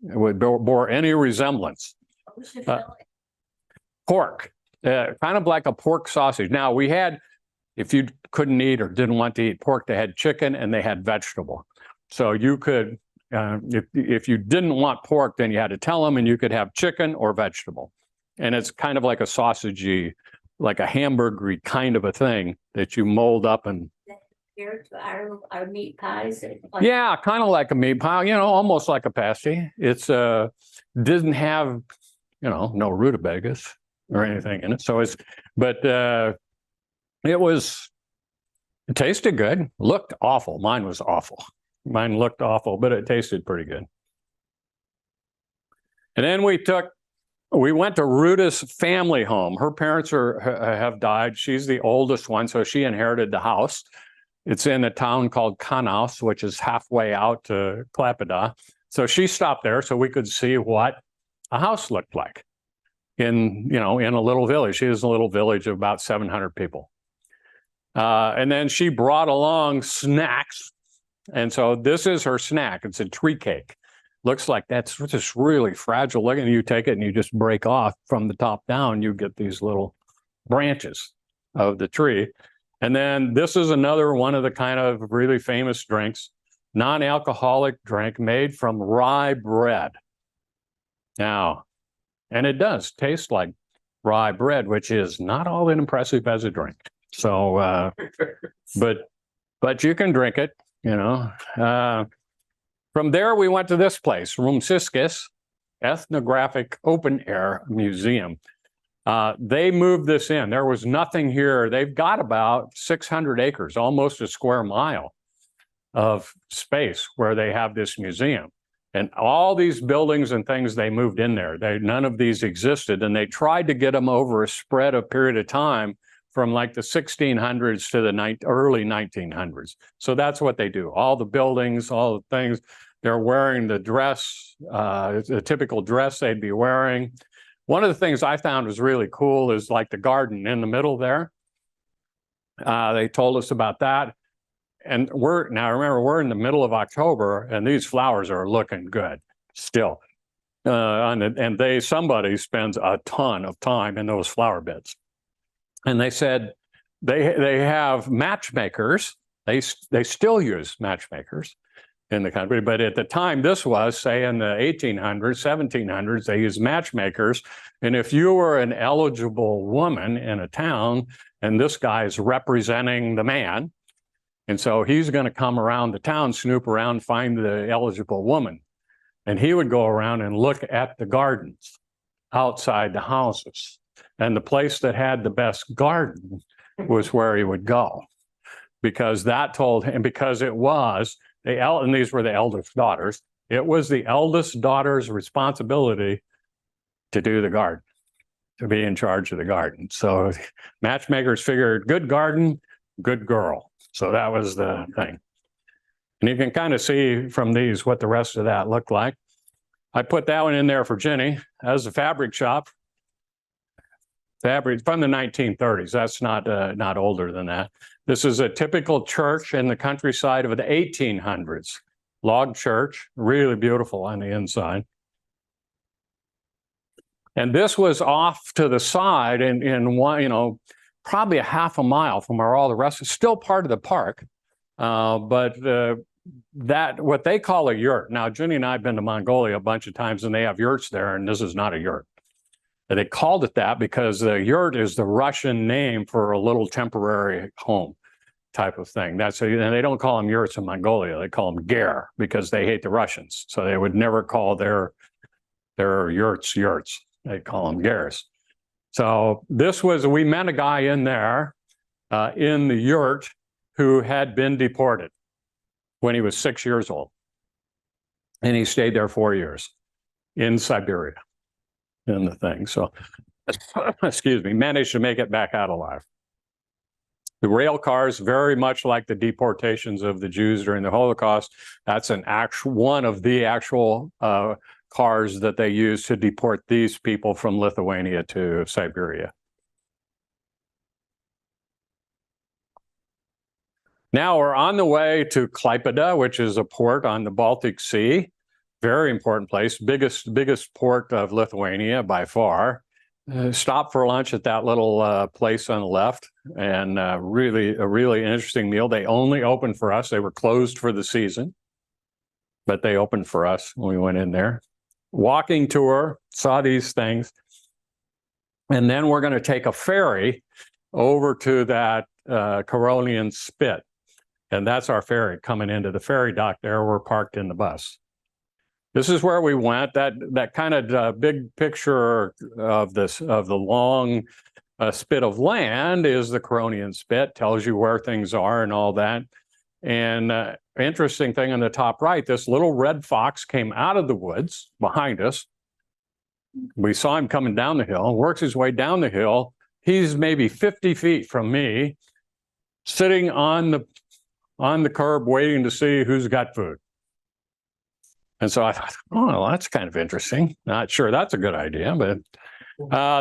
bore any resemblance. What was your filling? Pork, kind of like a pork sausage. Now we had, if you couldn't eat or didn't want to eat pork, they had chicken and they had vegetable. So you could, if you didn't want pork, then you had to tell them, and you could have chicken or vegetable. And it's kind of like a sausagey, like a hamburgery kind of a thing that you mold up and. Compared to our meat pies? Yeah, kind of like a meat pie, almost like a pasty. It's didn't have, no rutabagas or anything in it. So it tasted good. Looked awful. Mine was awful. Mine looked awful, but it tasted pretty good. And then we went to Ruta's family home. Her parents have died. She's the oldest one, so she inherited the house. It's in a town called Kanaus, which is halfway out to Klaipėda. So she stopped there so we could see what a house looked like in a little village. She is a little village of about 700 people. And then she brought along snacks. And so this is her snack. It's a tree cake. Looks like that's just really fragile looking. You take it and you just break off from the top down. You get these little branches of the tree. And then this is another one of the kind of really famous drinks, non-alcoholic drink made from rye bread. Now, and it does taste like rye bread, which is not all that impressive as a drink. So, but you can drink it, From there, we went to this place, Rumsiskis Ethnographic Open Air Museum. They moved this in. There was nothing here. They've got about 600 acres, almost a square mile of space where they have this museum. And all these buildings and things, they moved in there. None of these existed. And they tried to get them over a spread of period of time from like the 1600s to the early 1900s. So that's what they do. All the buildings, all the things, they're wearing the dress, the typical dress they'd be wearing. One of the things I found was really cool is like the garden in the middle there. They told us about that. And remember, we're in the middle of October and these flowers are looking good still. And somebody spends a ton of time in those flower beds. And they said they have matchmakers. They still use matchmakers in the country. But at the time this was, say in the 1800s, 1700s, they used matchmakers. And if you were an eligible woman in a town, and this guy's representing the man, and so he's going to come around the town, snoop around, find the eligible woman. And he would go around and look at the gardens outside the houses. And the place that had the best garden was where he would go. Because that told him, because it was, and these were the eldest daughters, it was the eldest daughter's responsibility to do the garden, to be in charge of the garden. So matchmakers figured good garden, good girl. So that was the thing. And you can kind of see from these what the rest of that looked like. I put that one in there for Ginny as a fabric shop. Fabric from the 1930s. That's not older than that. This is a typical church in the countryside of the 1800s. log church, really beautiful on the inside. And this was off to the side in one, probably a half a mile from where all the rest is, still part of the park. But that, what they call a yurt. Now, Ginny and I have been to Mongolia a bunch of times, and they have yurts there, and this is not a yurt. They called it that because the yurt is the Russian name for a little temporary home type of thing. And they don't call them yurts in Mongolia. They call them ger because they hate the Russians. So they would never call their yurts. They call them gers. So we met a guy in there in the yurt who had been deported when he was 6 years old. And he stayed there 4 years in Siberia in the thing. So, excuse me, managed to make it back out alive. The rail cars, very much like the deportations of the Jews during the Holocaust. That's one of the actual cars that they used to deport these people from Lithuania to Siberia. Now we're on the way to Klaipėda, which is a port on the Baltic Sea. Very important place, biggest port of Lithuania by far. Stopped for lunch at that little place on the left, and a really interesting meal. They only opened for us. They were closed for the season, but they opened for us when we went in there. Walking tour, saw these things, and then we're going to take a ferry over to that Karolian Spit, and that's our ferry coming into the ferry dock there. We're parked in the bus. This is where we went. That kind of big picture of the long spit of land is the Karolian Spit. Tells you where things are and all that. And interesting thing on the top right, this little red fox came out of the woods behind us. We saw him coming down the hill. Works his way down the hill. He's maybe 50 feet from me, sitting on the curb, waiting to see who's got food. And so I thought, oh, well, that's kind of interesting. Not sure that's a good idea, but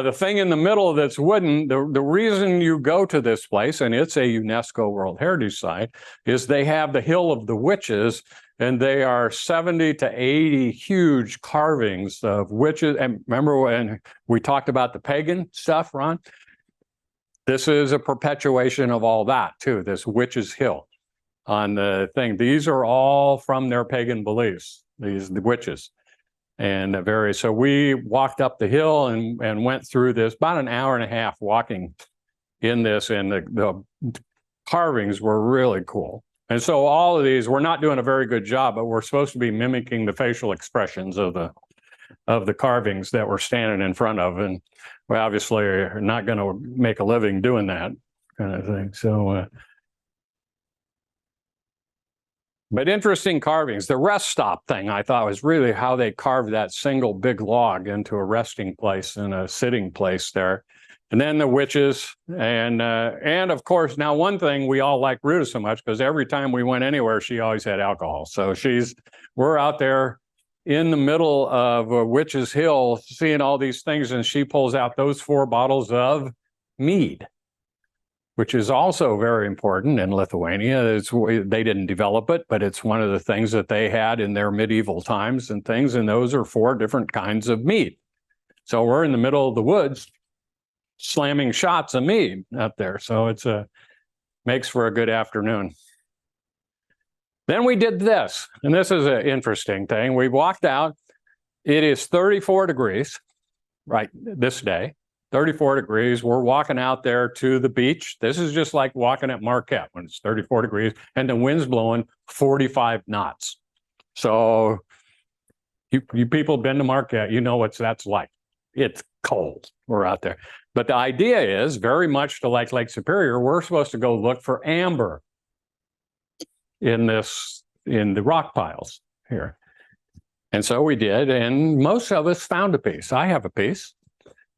the thing in the middle that's wooden, the reason you go to this place, and it's a UNESCO World Heritage Site, is they have the Hill of the Witches, and they are 70 to 80 huge carvings of witches. And remember when we talked about the pagan stuff, Ron? This is a perpetuation of all that, too, this Witches' Hill on the thing. These are all from their pagan beliefs. The witches, and so we walked up the hill and went through this about an hour and a half walking in this, and the carvings were really cool. And so all of these, we're not doing a very good job, but we're supposed to be mimicking the facial expressions of the carvings that we're standing in front of, and we obviously are not going to make a living doing that kind of thing. So. But interesting carvings. The rest stop thing, I thought, was really how they carved that single big log into a resting place and a sitting place there. And then the witches, and of course, now one thing we all like Ruta so much, because every time we went anywhere, she always had alcohol. So we're out there in the middle of Witches' Hill, seeing all these things, and she pulls out those 4 bottles of mead, which is also very important in Lithuania. They didn't develop it, but it's one of the things that they had in their medieval times and things, and those are 4 different kinds of mead. So we're in the middle of the woods slamming shots of mead out there. So makes for a good afternoon. Then we did this, and this is an interesting thing. We walked out. It is 34 degrees, right, this day. 34 degrees. We're walking out there to the beach. This is just like walking at Marquette when it's 34 degrees and the wind's blowing 45 knots. So you people have been to Marquette, you know what that's like. It's cold. We're out there. But the idea is very much to like Lake Superior, we're supposed to go look for amber in the rock piles here. And so we did, and most of us found a piece. I have a piece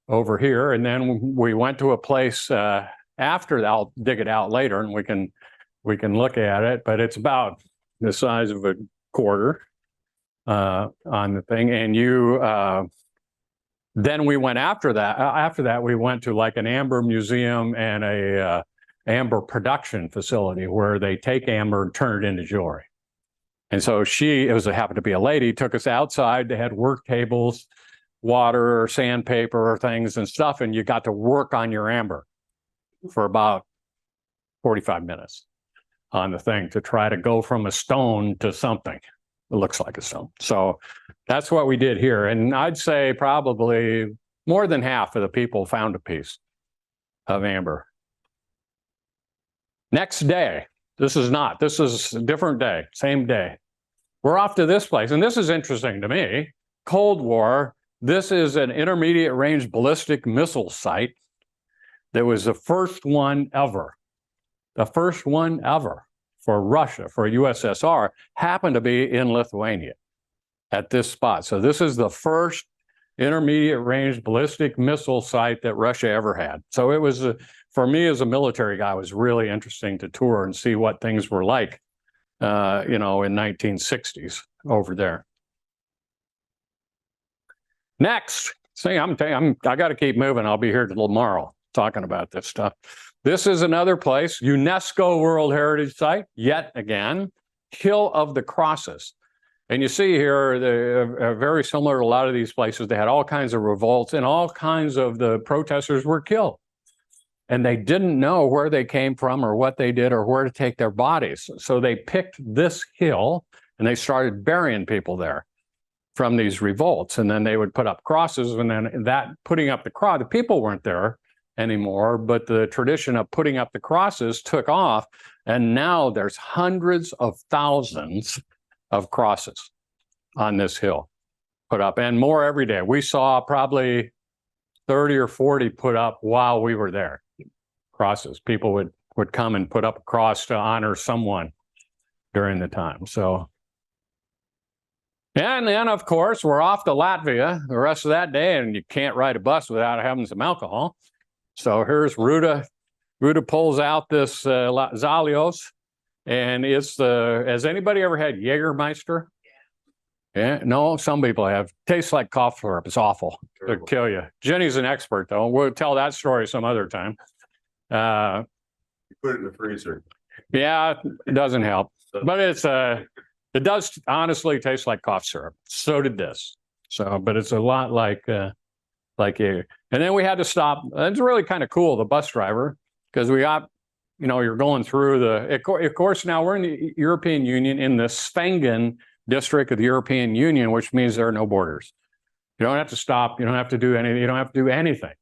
over here, and then we went to a place after that. I'll dig it out later, and we can look at it. But it's about the size of a quarter on the thing. And then we went after that. After that, we went to like an amber museum and a amber production facility where they take amber and turn it into jewelry. And so happened to be a lady, took us outside. They had work tables, water, sandpaper, things and stuff. And you got to work on your amber for about 45 minutes on the thing to try to go from a stone to something. It looks like a stone. So that's what we did here. And I'd say probably more than half of the people found a piece of amber. Next day, this is a different day, same day. We're off to this place. And this is interesting to me. Cold War, this is an intermediate range ballistic missile site that was the first one ever. The first one ever for Russia, for USSR, happened to be in Lithuania at this spot. So this is the first intermediate range ballistic missile site that Russia ever had. So it was, for me as a military guy, it was really interesting to tour and see what things were like, in 1960s over there. Next, see, I got to keep moving. I'll be here till tomorrow talking about this stuff. This is another place, UNESCO World Heritage Site, yet again, Hill of the Crosses. And you see here, they're very similar to a lot of these places. They had all kinds of revolts and all kinds of the protesters were killed. And they didn't know where they came from or what they did or where to take their bodies. So they picked this hill and they started burying people there from these revolts. And then they would put up crosses, and then that putting up the cross, the people weren't there anymore, but the tradition of putting up the crosses took off. And now there's hundreds of thousands of crosses on this hill put up, and more every day. We saw probably 30 or 40 put up while we were there. Crosses. People would come and put up a cross to honor someone during the time. So, and then of course we're off to Latvia the rest of that day, and you can't ride a bus without having some alcohol. So here's Ruda. Ruda pulls out this Zalios, and it's has anybody ever had Jägermeister? Yeah, no, some people have. Tastes like cough syrup. It's awful. It'll kill you. Jenny's an expert, though. We'll tell that story some other time. You put it in the freezer. Yeah, it doesn't help, but it does honestly taste like cough syrup. So did this. So, but it's a lot like you. And then we had to stop. It's really kind of cool, the bus driver, because we got, you're going through of course, now we're in the European Union, in the Svengen district of the European Union, which means there are no borders. You don't have to stop. You don't have to do anything. You don't have to do anything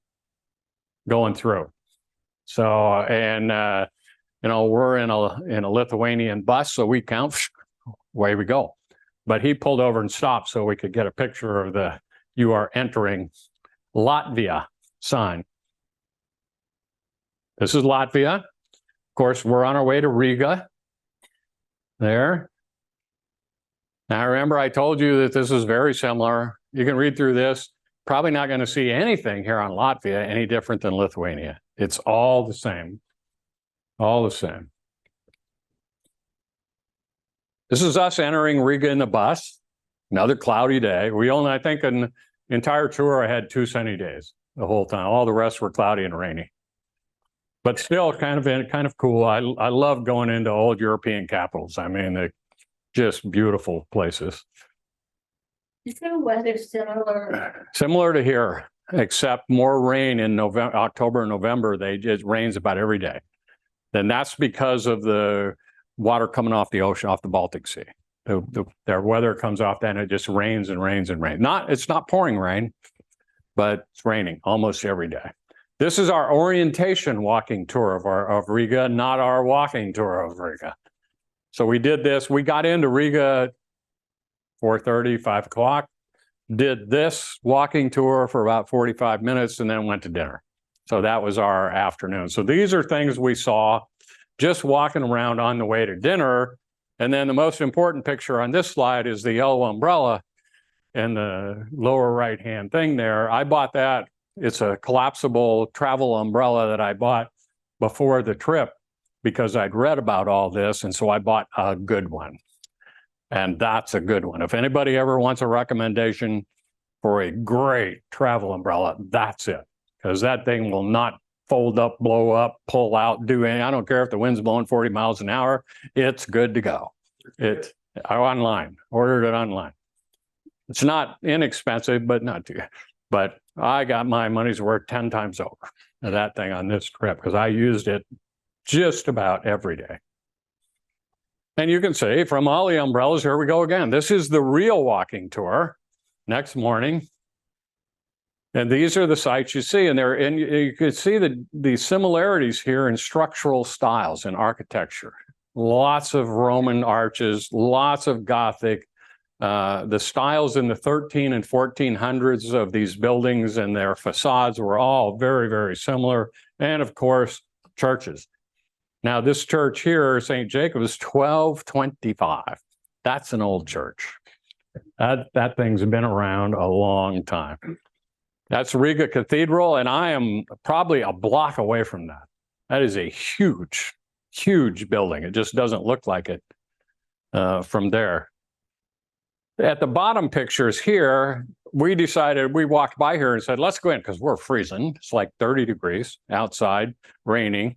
going through. So, and, we're in a Lithuanian bus, so we count, away we go. But he pulled over and stopped so we could get a picture of the "You are entering Latvia" sign. This is Latvia. Of course, we're on our way to Riga. There. Now, remember, I told you that this is very similar. You can read through this. Probably not going to see anything here on Latvia any different than Lithuania. It's all the same. All the same. This is us entering Riga in the bus. Another cloudy day. I think in the entire tour, I had 2 sunny days the whole time. All the rest were cloudy and rainy. But still kind of cool. I love going into old European capitals. I mean, they're just beautiful places. Is the weather similar? Similar to here, except more rain in October and November. It rains about every day. Then that's because of the water coming off the ocean, off the Baltic Sea. Their weather comes off that, and it just rains and rains and rains. It's not pouring rain, but it's raining almost every day. This is our orientation walking tour of Riga, not our walking tour of Riga. So we did this. We got into Riga 4:30, 5 o'clock, did this walking tour for about 45 minutes, and then went to dinner. So that was our afternoon. So these are things we saw just walking around on the way to dinner. And then the most important picture on this slide is the yellow umbrella in the lower right-hand thing there. I bought that. It's a collapsible travel umbrella that I bought before the trip because I'd read about all this. And so I bought a good one. And that's a good one. If anybody ever wants a recommendation for a great travel umbrella, that's it. Because that thing will not fold up, blow up, pull out, do anything. I don't care if the wind's blowing 40 miles an hour. It's good to go. Online, ordered it online. It's not inexpensive, but not too, but I got my money's worth 10 times over of that thing on this trip because I used it just about every day. And you can see from all the umbrellas, here we go again. This is the real walking tour next morning. And these are the sites you see, and you can see the similarities here in structural styles and architecture. Lots of Roman arches, lots of Gothic. The styles in the 13 and 1400s of these buildings and their facades were all very, very similar. And of course, churches. Now, this church here, St. Jacob's, 1225. That's an old church. That thing's been around a long time. That's Riga Cathedral, and I am probably a block away from that. That is a huge, huge building. It just doesn't look like it from there. At the bottom pictures here, we walked by here and said, let's go in because we're freezing. It's like 30 degrees outside, raining.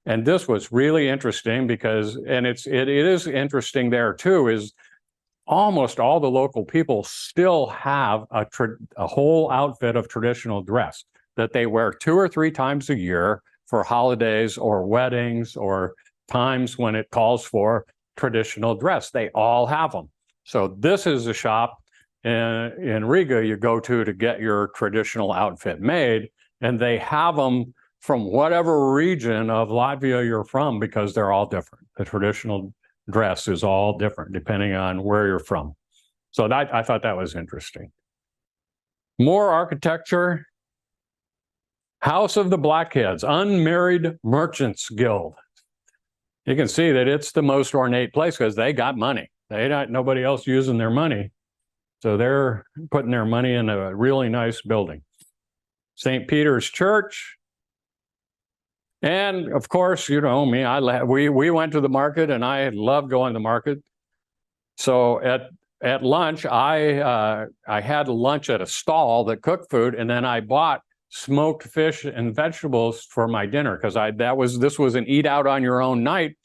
And this was really interesting because, and it is interesting there too, is almost all the local people still have a whole outfit of traditional dress that they wear 2 or 3 times a year for holidays or weddings or times when it calls for traditional dress. They all have them. So this is a shop in Riga you go to get your traditional outfit made, and they have them from whatever region of Latvia you're from because they're all different. The traditional dress is all different depending on where you're from. So I thought that was interesting. More architecture. House of the Blackheads, Unmarried Merchants Guild. You can see that it's the most ornate place because they got money. Nobody else using their money. So they're putting their money in a really nice building. St. Peter's Church. And of course, you know me, we went to the market and I love going to the market. So at lunch, I had lunch at a stall that cooked food, and then I bought smoked fish and vegetables for my dinner because this was an eat out on your own night,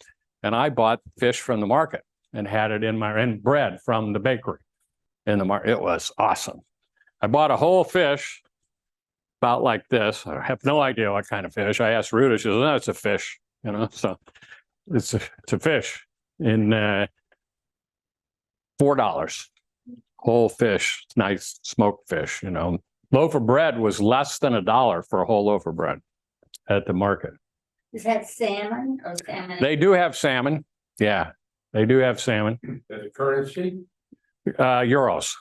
and I bought fish from the market and had it in bread from the bakery in the market. It was awesome. I bought a whole fish about like this. I have no idea what kind of fish. I asked Ruta, she says, no, it's a fish, you know, so it's a fish in $4. Whole fish, nice smoked fish, you know. Loaf of bread was less than $1 for a whole loaf of bread at the market. Is that salmon or salmon? They do have salmon. Yeah, they do have salmon. The currency? Euros.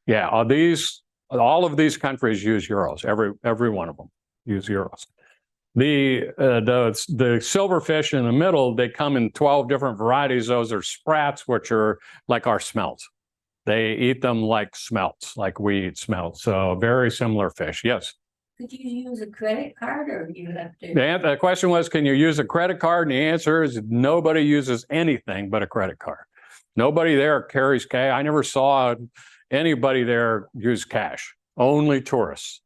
Yeah, all of these countries use euros. Every one of them use euros. The silverfish in the middle, they come in 12 different varieties. Those are sprats, which are like our smelts. They eat them like smelts, like we eat smelts. So very similar fish. Yes. Could you use a credit card or do you have to? The question was, can you use a credit card? And the answer is nobody uses anything but a credit card. Nobody there carries cash. I never saw anybody there use cash. Only tourists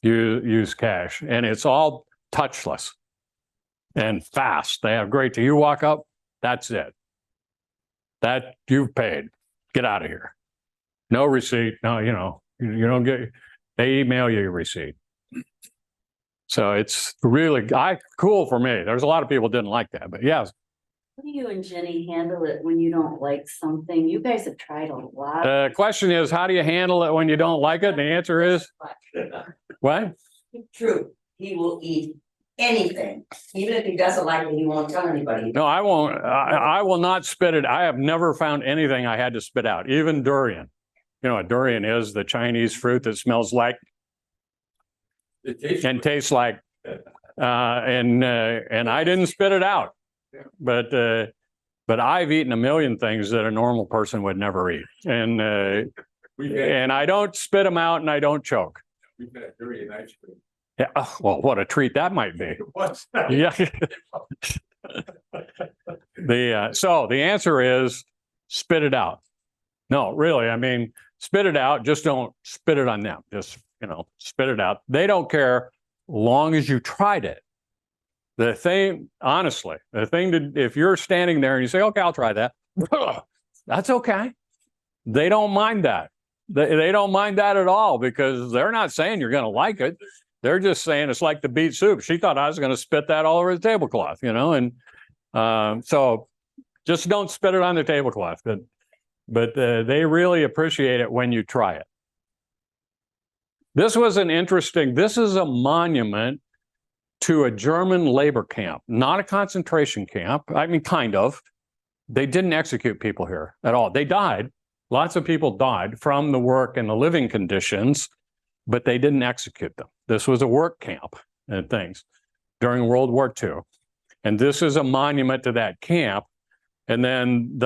use cash, and it's all touchless and fast. They have great. You walk up, that's it. That you've paid. Get out of here. No receipt. No, you don't get. They email you your receipt. So it's really cool for me. There's a lot of people didn't like that, but yes. How do you and Jenny handle it when you don't like something? You guys have tried a lot. The question is, how do you handle it when you don't like it? And the answer is, what? True. He will eat anything. Even if he doesn't like it, he won't tell anybody. No, I won't. I will not spit it. I have never found anything I had to spit out, even durian. You know what durian is? The Chinese fruit that smells like and tastes like. And I didn't spit it out. But I've eaten a million things that a normal person would never eat. And I don't spit them out and I don't choke. We've had durian ice cream. Yeah. Oh, well, what a treat that might be. What's that? Yeah. So the answer is spit it out. No, really. I mean, spit it out. Just don't spit it on them. Just, spit it out. They don't care long as you tried it. Honestly, if you're standing there and you say, okay, I'll try that. That's okay. They don't mind that. They don't mind that at all because they're not saying you're going to like it. They're just saying it's like the beet soup. She thought I was going to spit that all over the tablecloth, you know, and so just don't spit it on the tablecloth. But they really appreciate it when you try it. This was this is a monument to a German labor camp, not a concentration camp. I mean, kind of. They didn't execute people here at all. They died. Lots of people died from the work and the living conditions, but they didn't execute them. This was a work camp and things during World War II. And this is a monument to that camp. And then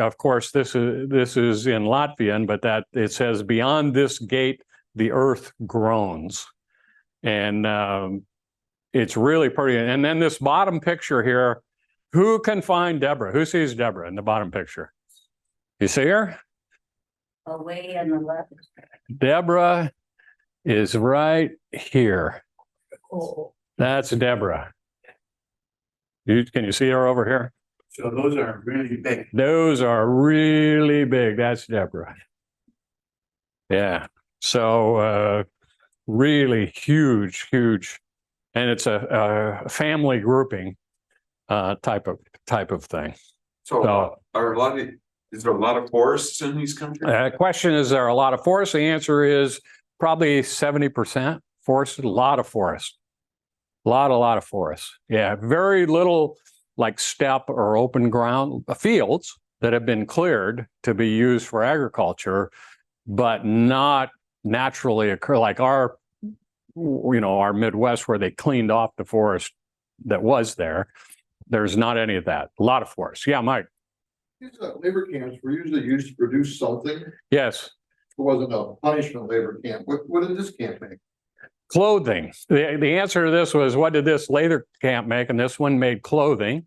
of course, this is in Latvian, but that it says, beyond this gate, the earth groans. And it's really pretty. And then this bottom picture here, who can find Deborah? Who sees Deborah in the bottom picture? You see her? Away on the left. Deborah is right here. Oh, That's Deborah. Can you see her over here? So those are really big. Those are really big. That's Deborah. Yeah. So really huge. And it's a family grouping type of thing. So is there a lot of forests in these countries? Question, is there a lot of forests? The answer is probably 70% forest, a lot of forest. A lot of forests. Yeah, very little like steppe or open ground fields that have been cleared to be used for agriculture, but not naturally occur like our Midwest where they cleaned off the forest that was there. There's not any of that. A lot of forests. Yeah, Mike. These labor camps were usually used to produce something. Yes. It wasn't a punishment labor camp. What did this camp make? Clothing. The answer to this was, what did this labor camp make? And this one made clothing.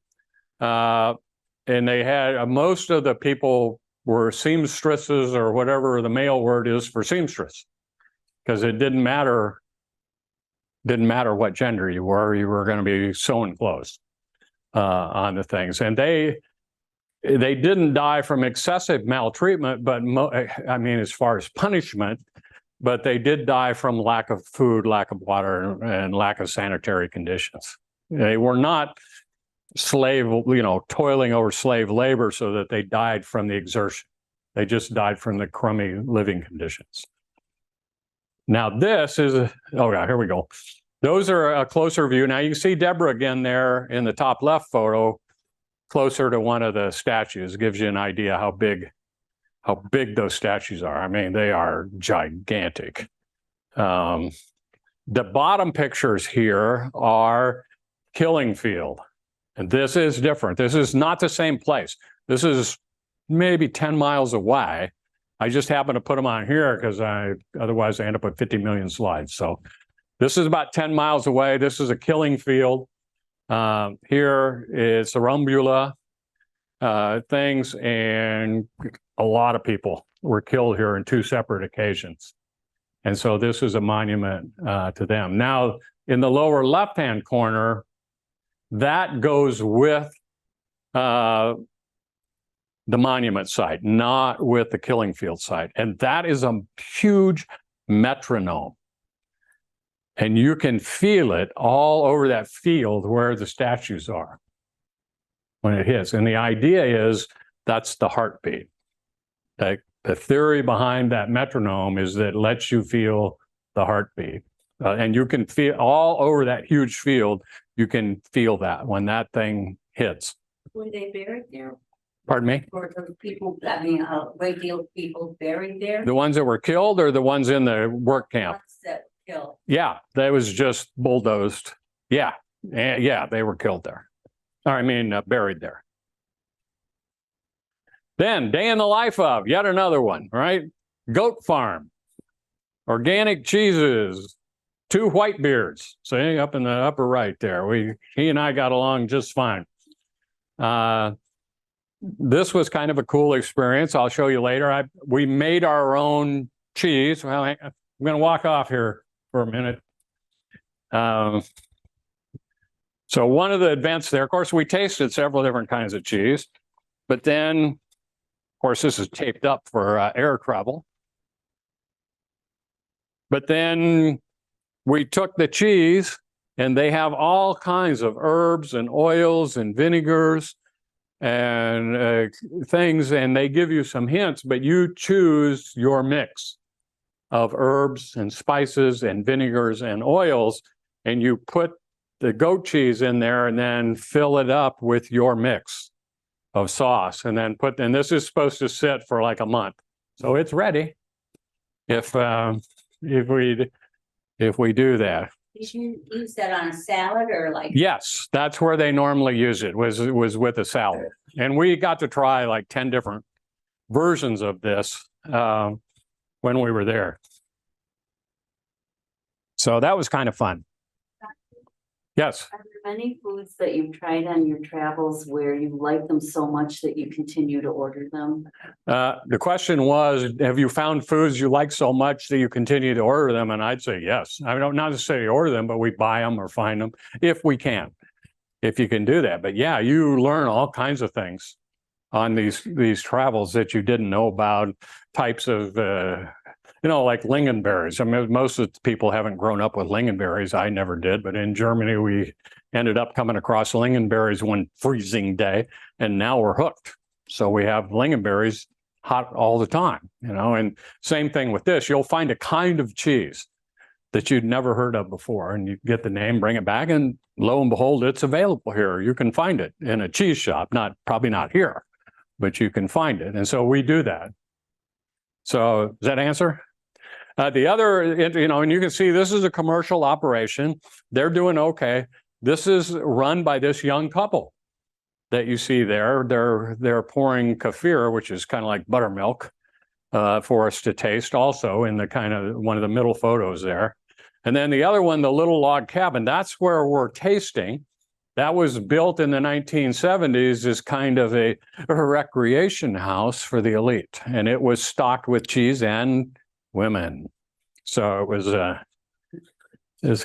And they had most of the people were seamstresses, or whatever the male word is for seamstress, because it didn't matter what gender you were going to be sewing clothes on the things. And they didn't die from excessive maltreatment, but as far as punishment, but they did die from lack of food, lack of water, and lack of sanitary conditions. They were not toiling over slave labor so that they died from the exertion. They just died from the crummy living conditions. Now this is, here we go. Those are a closer view. Now you can see Deborah again there in the top left photo, closer to one of the statues. Gives you an idea how big those statues are. I mean, they are gigantic. The bottom pictures here are killing field. And this is different. This is not the same place. This is maybe 10 miles away. I just happen to put them on here because otherwise I end up with 50 million slides. So this is about 10 miles away. This is a killing field. Here is the Rumbula things, and a lot of people were killed here in 2 separate occasions. And so this is a monument to them. Now, in the lower left-hand corner, that goes with the monument site, not with the killing field site. And that is a huge metronome. And you can feel it all over that field where the statues are when it hits. And the idea is that's the heartbeat. The theory behind that metronome is that it lets you feel the heartbeat. And you can feel all over that huge field, you can feel that when that thing hits. were they buried there? Pardon me? Or those people, a great deal of people buried there? The ones that were killed or the ones in the work camp? Ones that killed. Yeah, that was just bulldozed. Yeah, they were killed there. Buried there. Then, day in the life of, yet another one, right? Goat farm, organic cheeses, 2 Whitebeards. See, up in the upper right there. He and I got along just fine. This was kind of a cool experience. I'll show you later. We made our own cheese. Well, I'm going to walk off here for a minute. So one of the events there, of course, we tasted several different kinds of cheese, but then course, this is taped up for air travel. But then we took the cheese, and they have all kinds of herbs and oils and vinegars and things, and they give you some hints, but you choose your mix of herbs and spices and vinegars and oils, and you put the goat cheese in there and then fill it up with your mix of sauce, and then and this is supposed to sit for like a month. So it's ready if we do that. Did you use that on a salad or like? Yes, that's where they normally use it, was with a salad. And we got to try like 10 different versions of this when we were there. So that was kind of fun. Yes. Are there many foods that you've tried on your travels where you like them so much that you continue to order them? The question was, have you found foods you like so much that you continue to order them? And I'd say yes. I don't not necessarily order them, but we buy them or find them if we can, if you can do that. But yeah, you learn all kinds of things on these travels that you didn't know about, types of, like lingonberries. I mean, most of the people haven't grown up with lingonberries. I never did, but in Germany, we ended up coming across lingonberries one freezing day, and now we're hooked. So we have lingonberries hot all the time, and same thing with this. You'll find a kind of cheese that you'd never heard of before, and you get the name, bring it back, and lo and behold, it's available here. You can find it in a cheese shop, probably not here, but you can find it. And so we do that. So does that answer? The other, and you can see this is a commercial operation. They're doing okay. This is run by this young couple that you see there. They're pouring kefir, which is kind of like buttermilk, for us to taste also in the kind of one of the middle photos there. And then the other one, the little log cabin, that's where we're tasting. That was built in the 1970s as kind of a recreation house for the elite. And it was stocked with cheese and women. So it was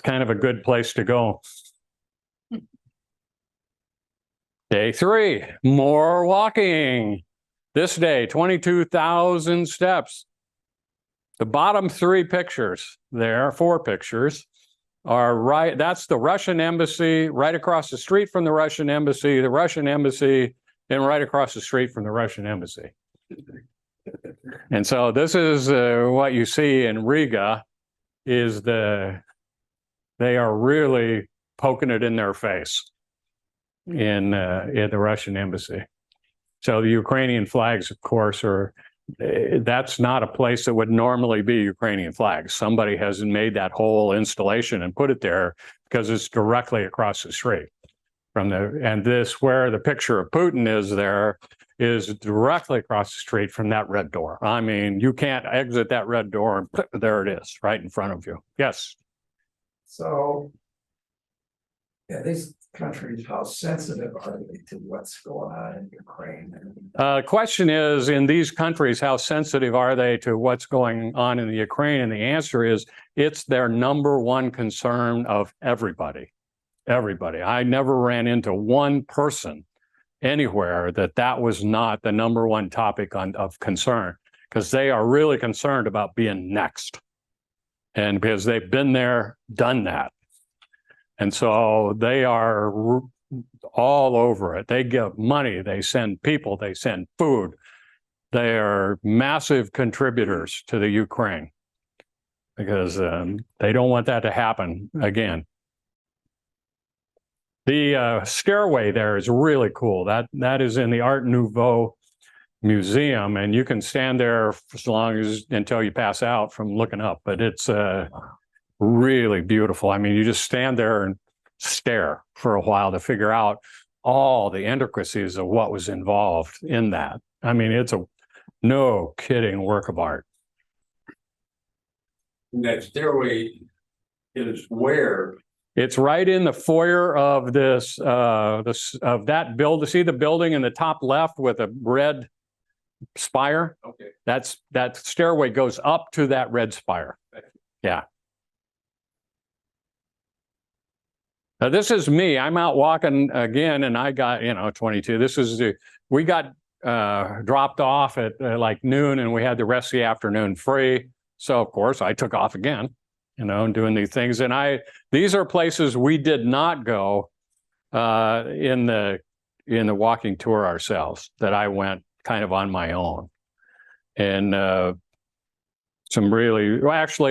kind of a good place to go. Day 3, more walking. This day, 22,000 steps. The bottom 3 pictures there, 4 pictures, are right. That's the Russian embassy, right across the street from the Russian embassy, and right across the street from the Russian embassy. And so this is what you see in Riga is they are really poking it in their face in the Russian embassy. So the Ukrainian flags, of course, that's not a place that would normally be Ukrainian flags. Somebody has made that whole installation and put it there because it's directly across the street from and this where the picture of Putin is there is directly across the street from that red door. I mean, you can't exit that red door and there it is right in front of you. Yes. So, yeah, these countries, how sensitive are they to what's going on in Ukraine? Question is, in these countries, how sensitive are they to what's going on in the Ukraine? And the answer is, it's their number one concern of everybody. Everybody. I never ran into one person anywhere that was not the number one topic of concern, because they are really concerned about being next. And because they've been there, done that. And so they are all over it. They give money, they send people, they send food. They are massive contributors to the Ukraine because they don't want that to happen again. The stairway there is really cool. That is in the Art Nouveau Museum, and you can stand there for until you pass out from looking up. But it's really beautiful. I mean, you just stand there and stare for a while to figure out all the intricacies of what was involved in that. I mean, it's a no kidding work of art. And that stairway is where? It's right in the foyer of of that building. See the building in the top left with a red spire? Okay. That stairway goes up to that red spire. Yeah. Now, this is me. I'm out walking again, and I got 22. We got dropped off at like noon, and we had the rest of the afternoon free. So of course I took off again, and doing these things. And these are places we did not go in the walking tour ourselves, that I went kind of on my own. And actually,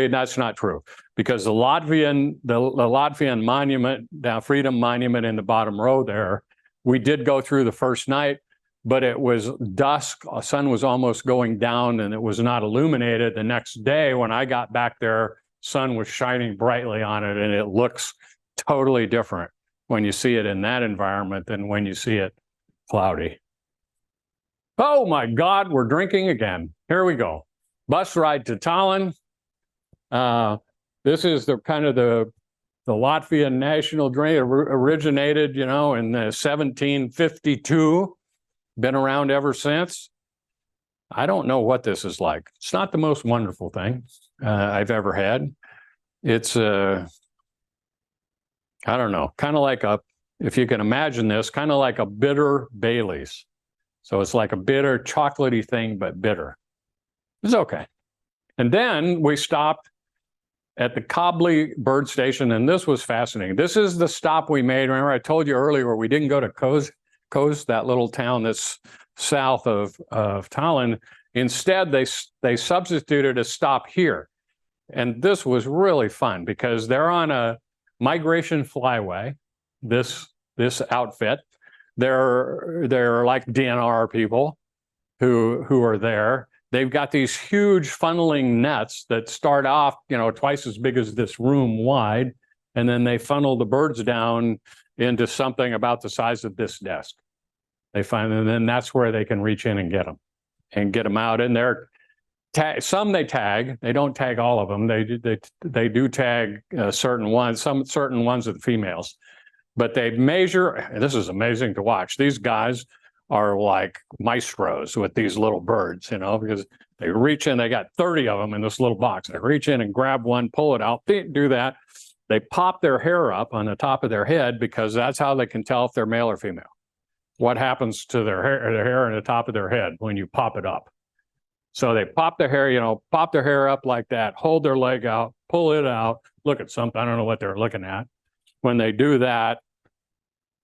that's not true, because the Latvian monument, now Freedom Monument in the bottom row there, we did go through the first night, but it was dusk, the sun was almost going down, and it was not illuminated. The next day when I got back there, sun was shining brightly on it, and it looks totally different when you see it in that environment than when you see it cloudy. Oh my God, we're drinking again. Here we go. Bus ride to Tallinn. This is the Latvian national drink. Originated, in 1752. Been around ever since. I don't know what this is like. It's not the most wonderful thing I've ever had. It's I don't know, kind of like if you can imagine this, kind of like a bitter Baileys. So it's like a bitter, chocolatey thing, but bitter. It's okay. And then we stopped at the Cobley bird station, and this was fascinating. This is the stop we made. Remember, I told you earlier we didn't go to Kos, that little town that's south of Tallinn. Instead, they substituted a stop here. And this was really fun because they're on a migration flyway, this outfit. They're like DNR people who are there. They've got these huge funneling nets that start off, twice as big as this room wide, and then they funnel the birds down into something about the size of this desk. And then that's where they can reach in and get them out. And some they tag. They don't tag all of them. They do tag certain ones. Some certain ones are the females. But they measure, and this is amazing to watch. These guys are like maestros with these little birds, because they reach in, they got 30 of them in this little box. They reach in and grab one, pull it out, do that. They pop their hair up on the top of their head because that's how they can tell if they're male or female. What happens to their hair on the top of their head when you pop it up? So they pop their hair up like that, hold their leg out, pull it out, look at something. I don't know what they're looking at. When they do that,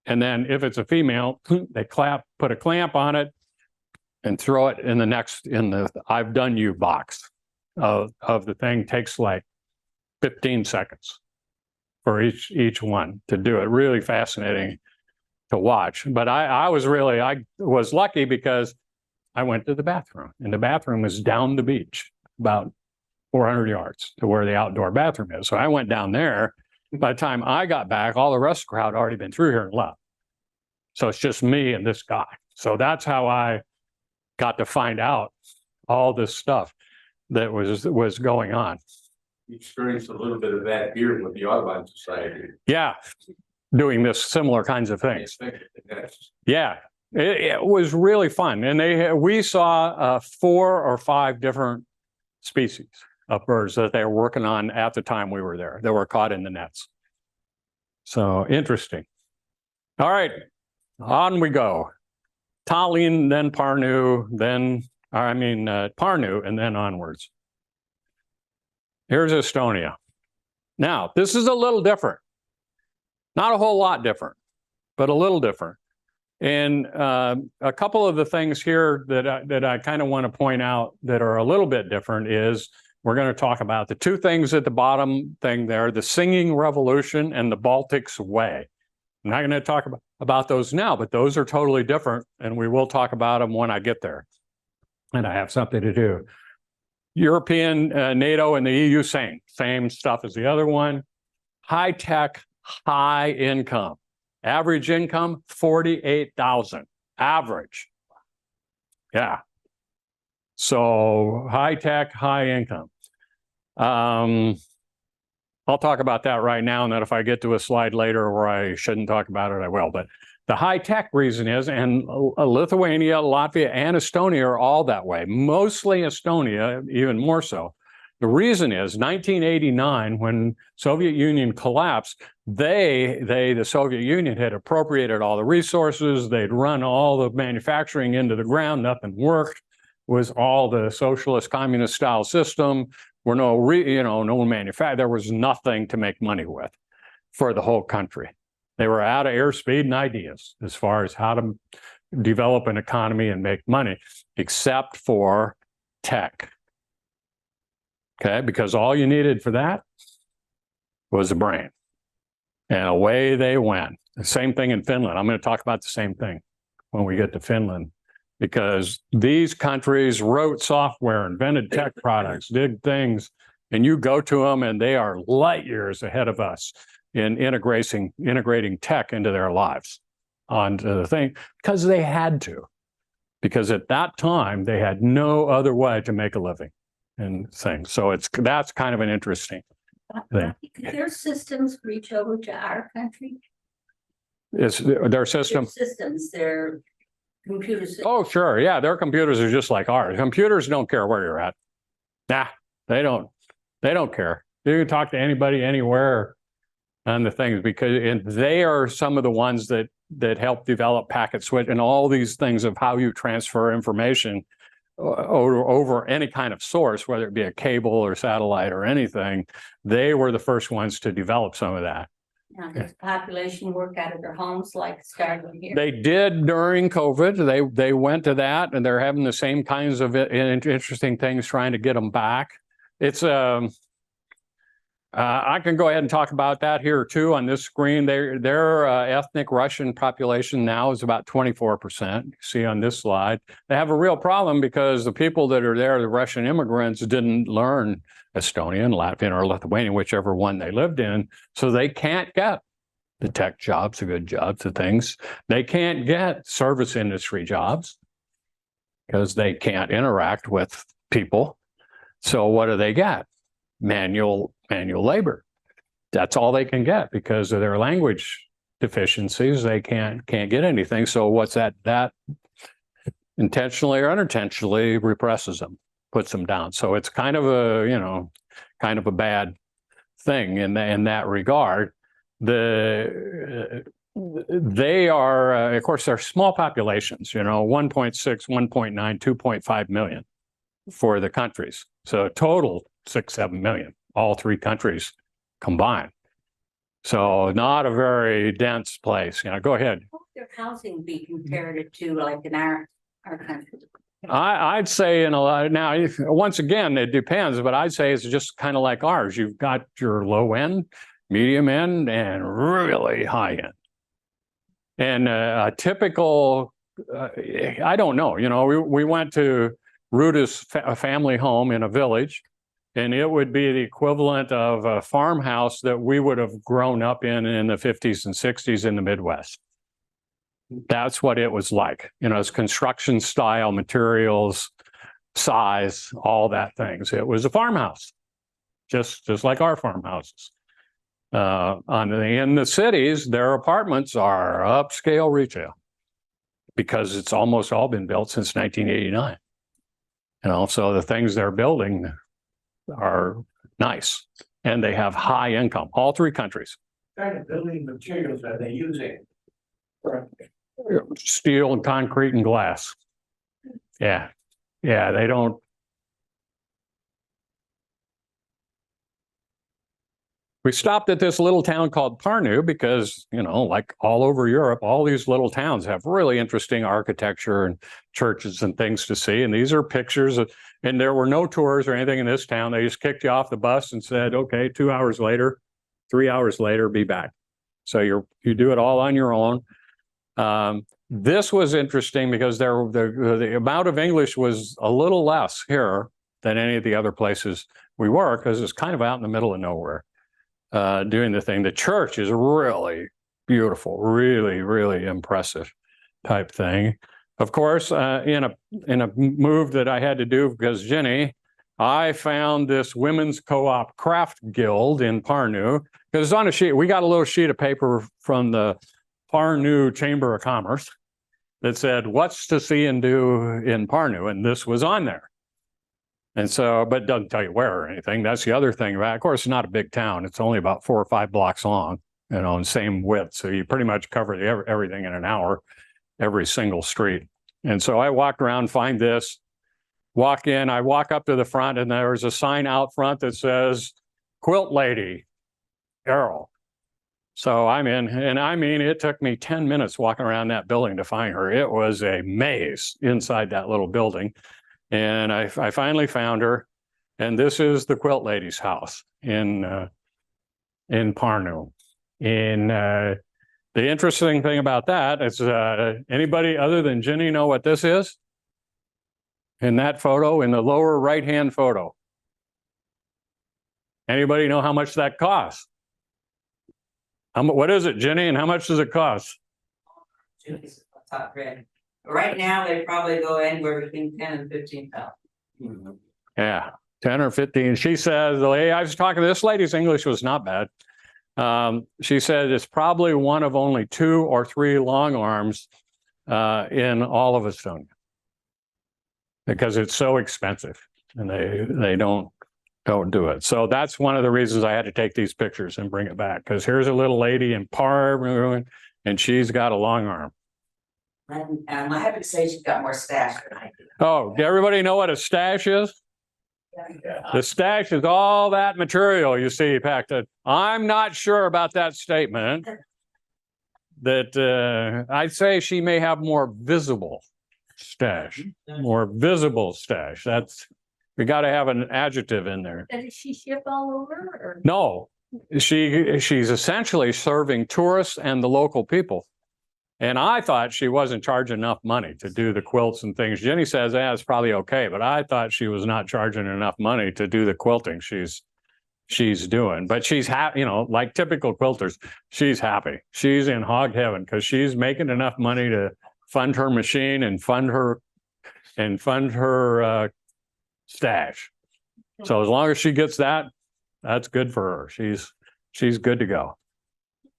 and then if it's a female, they put a clamp on it and throw it in the I've done you box of the thing. Takes like 15 seconds for each one to do it. Really fascinating to watch. But I was lucky because I went to the bathroom, and the bathroom is down the beach, about 400 yards to where the outdoor bathroom is. So I went down there. By the time I got back, all the rest of the crowd had already been through here and left. So it's just me and this guy. So that's how I got to find out all this stuff that was going on. You experienced a little bit of that here with the Audubon Society. Yeah, doing this similar kinds of things. Yeah, it was really fun. And we saw 4 or 5 different species of birds that they were working on at the time we were there, that were caught in the nets. So interesting. All right, on we go. Tallinn, then Parnu, Parnu, and then onwards. Here's Estonia. Now, this is a little different. Not a whole lot different, but a little different. And a couple of the things here that I kind of want to point out that are a little bit different is we're going to talk about the 2 things at the bottom thing there, the singing revolution and the Baltics way. I'm not going to talk about those now, but those are totally different, and we will talk about them when I get there. And I have something to do. European, NATO, and the EU, same stuff as the other one. High tech, high income. Average income, 48,000. Average. Yeah. So high tech, high income. I'll talk about that right now, and then if I get to a slide later where I shouldn't talk about it, I will. But the high tech reason is, and Lithuania, Latvia, and Estonia are all that way. Mostly Estonia, even more so, The reason is 1989, when Soviet Union collapsed, the Soviet Union had appropriated all the resources. They'd run all the manufacturing into the ground. Nothing worked. Was all the socialist communist style system. Were no manufacturing. There was nothing to make money with for the whole country. They were out of airspeed and ideas as far as how to develop an economy and make money, except for tech. Okay, because all you needed for that was a brain. And away they went. The same thing in Finland. I'm going to talk about the same thing when we get to Finland, because these countries wrote software, invented tech products, did things, and you go to them and they are light years ahead of us in integrating tech into their lives onto the thing, because they had to. Because at that time, they had no other way to make a living and things. So that's kind of an interesting thing. Could their systems reach over to our country? It's their system. Their systems, their computer systems. Oh, sure. Yeah, their computers are just like ours. Computers don't care where you're at. Nah, they don't care. You can talk to anybody, anywhere on the things, and they are some of the ones that help develop packet switch and all these things of how you transfer information over any kind of source, whether it be a cable or satellite or anything. They were the first ones to develop some of that. Now, does the population work out of their homes like starting here? They did during COVID. They went to that, and they're having the same kinds of interesting things trying to get them back. It's I can go ahead and talk about that here too on this screen. Their ethnic Russian population now is about 24%. You see on this slide. They have a real problem because the people that are there, the Russian immigrants, didn't learn Estonian, Latvian, or Lithuanian, whichever one they lived in. So they can't get the tech jobs, the good jobs, the things. They can't get service industry jobs because they can't interact with people. So what do they get? Manual labor. That's all they can get because of their language deficiencies. They can't get anything. So what's that intentionally or unintentionally represses them, puts them down. So it's kind of a bad thing in that regard. They are, of course, they're small populations, 1.6, 1.9, 2.5 million for the countries. So total 6-7 million, all three countries combined. So not a very dense place. Go ahead. What would their housing be compared to like in our country? I'd say in a lot now, once again, it depends, but I'd say it's just kind of like ours. You've got your low end, medium end, and really high end. And a typical, I don't know, we went to Ruta's family home in a village, and it would be the equivalent of a farmhouse that we would have grown up in the 50s and 60s in the Midwest. That's what it was like. It's construction style, materials, size, all that things. It was a farmhouse, just like our farmhouses. In the cities, their apartments are upscale retail because it's almost all been built since 1989. So the things they're building are nice, and they have high income. All three countries. What kind of building materials are they using? Steel and concrete and glass. Yeah, they don't. We stopped at this little town called Parnu because, like all over Europe, all these little towns have really interesting architecture and churches and things to see. And these are pictures and there were no tours or anything in this town. They just kicked you off the bus and said, okay, 2 hours later, 3 hours later, be back. So you do it all on your own. This was interesting because the amount of English was a little less here than any of the other places we were, because it's kind of out in the middle of nowhere. Doing the thing. The church is really beautiful, really, really impressive type thing. Of course, in a move that I had to do because Ginny, I found this women's co-op craft guild in Parnu because it's on a sheet. We got a little sheet of paper from the Parnu Chamber of Commerce that said, "What's to see and do in Parnu?" And this was on there. And so, but it doesn't tell you where or anything. That's the other thing. Of course, it's not a big town. It's only about 4 or 5 blocks long, and same width. So you pretty much cover everything in an hour, every single street. And so I walked around, find this, walk in, I walk up to the front, and there's a sign out front that says, Quilt Lady, Errol. So I'm in, and I mean, it took me 10 minutes walking around that building to find her. It was a maze inside that little building. And I finally found her. And this is the Quilt Lady's house in Parnu. The interesting thing about that is, anybody other than Ginny know what this is? In that photo, in the lower right-hand photo. Anybody know how much that costs? What is it, Ginny, and how much does it cost? Julie's top grade. Right now, they probably go anywhere between 10 and 15,000. Yeah, 10 or 15. She says, I was talking to this lady's English was not bad. She said it's probably one of only 2 or 3 long arms in all of Estonia, because it's so expensive and they don't do it. So that's one of the reasons I had to take these pictures and bring it back, because here's a little lady in Parnu and she's got a long arm. And I'm happy to say she's got more stash than I do. Oh, does everybody know what a stash is? The stash is all that material you see packed in. I'm not sure about that statement. That I'd say she may have more visible stash. More visible stash. That's, we got to have an adjective in there. Does she ship all over or? No, she's essentially serving tourists and the local people. And I thought she wasn't charging enough money to do the quilts and things. Jenny says, it's probably okay, but I thought she was not charging enough money to do the quilting she's doing. But she's happy, like typical quilters, she's happy. She's in hog heaven because she's making enough money to fund her machine and fund her stash. So as long as she gets that, that's good for her. She's good to go.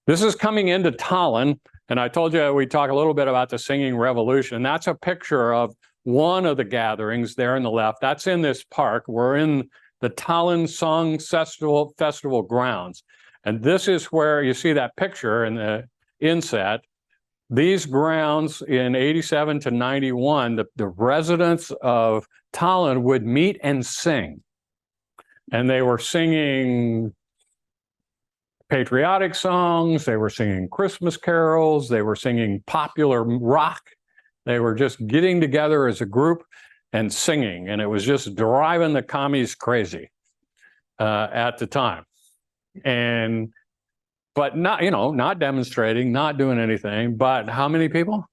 This is coming into Tallinn. And I told you we'd talk a little bit about the singing revolution. That's a picture of one of the gatherings there in the left. That's in this park. We're in the Tallinn Song Festival grounds. And this is where you see that picture in the inset. These grounds in 87 to 91, the residents of Tallinn would meet and sing. And they were singing patriotic songs, they were singing Christmas carols, they were singing popular rock. They were just getting together as a group and singing, and it was just driving the commies crazy at the time. But not demonstrating, not doing anything. But how many people?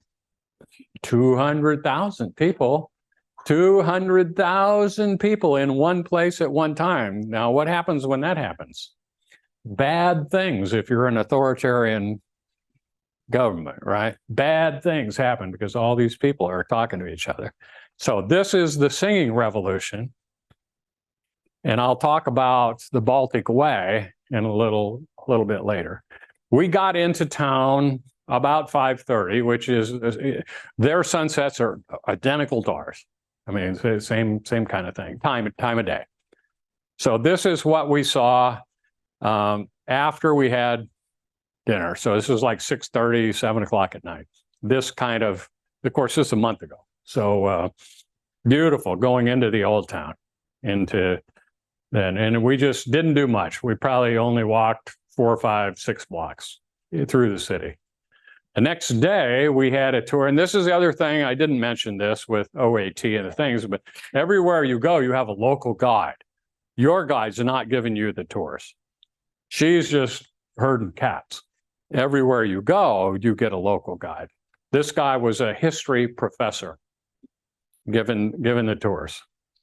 200,000 people. 200,000 people in one place at one time. Now, what happens when that happens? Bad things if you're an authoritarian government, right? Bad things happen because all these people are talking to each other. So this is the singing revolution. And I'll talk about the Baltic Way in a little bit later. We got into town about 5:30, which is, their sunsets are identical to ours. I mean, it's the same kind of thing, time of day. So this is what we saw after we had dinner. So this was like 6:30, 7 o'clock at night. This kind of course, this is a month ago. So beautiful going into the old town, into then. And we just didn't do much. We probably only walked 4, 5, 6 blocks through the city. The next day we had a tour. And this is the other thing, I didn't mention this with OAT and the things, but everywhere you go, you have a local guide. Your guide's not giving you the tours. She's just herding cats. Everywhere you go, you get a local guide. This guy was a history professor, giving the tours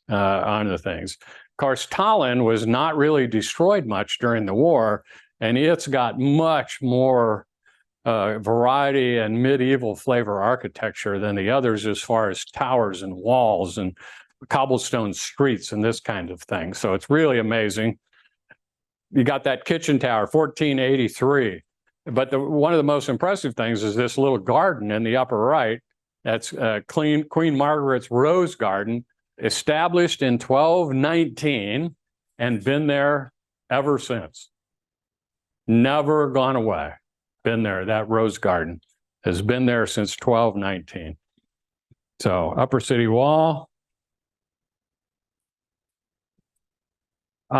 on the things. Of course, Tallinn was not really destroyed much during the war, and it's got much more variety and medieval flavor architecture than the others as far as towers and walls and cobblestone streets and this kind of thing. So it's really amazing. You got that kitchen tower, 1483. But one of the most impressive things is this little garden in the upper right. That's Queen Margaret's Rose Garden. established in 1219 and been there ever since. Never gone away. Been there. That rose garden has been there since 1219. So Upper City Wall. These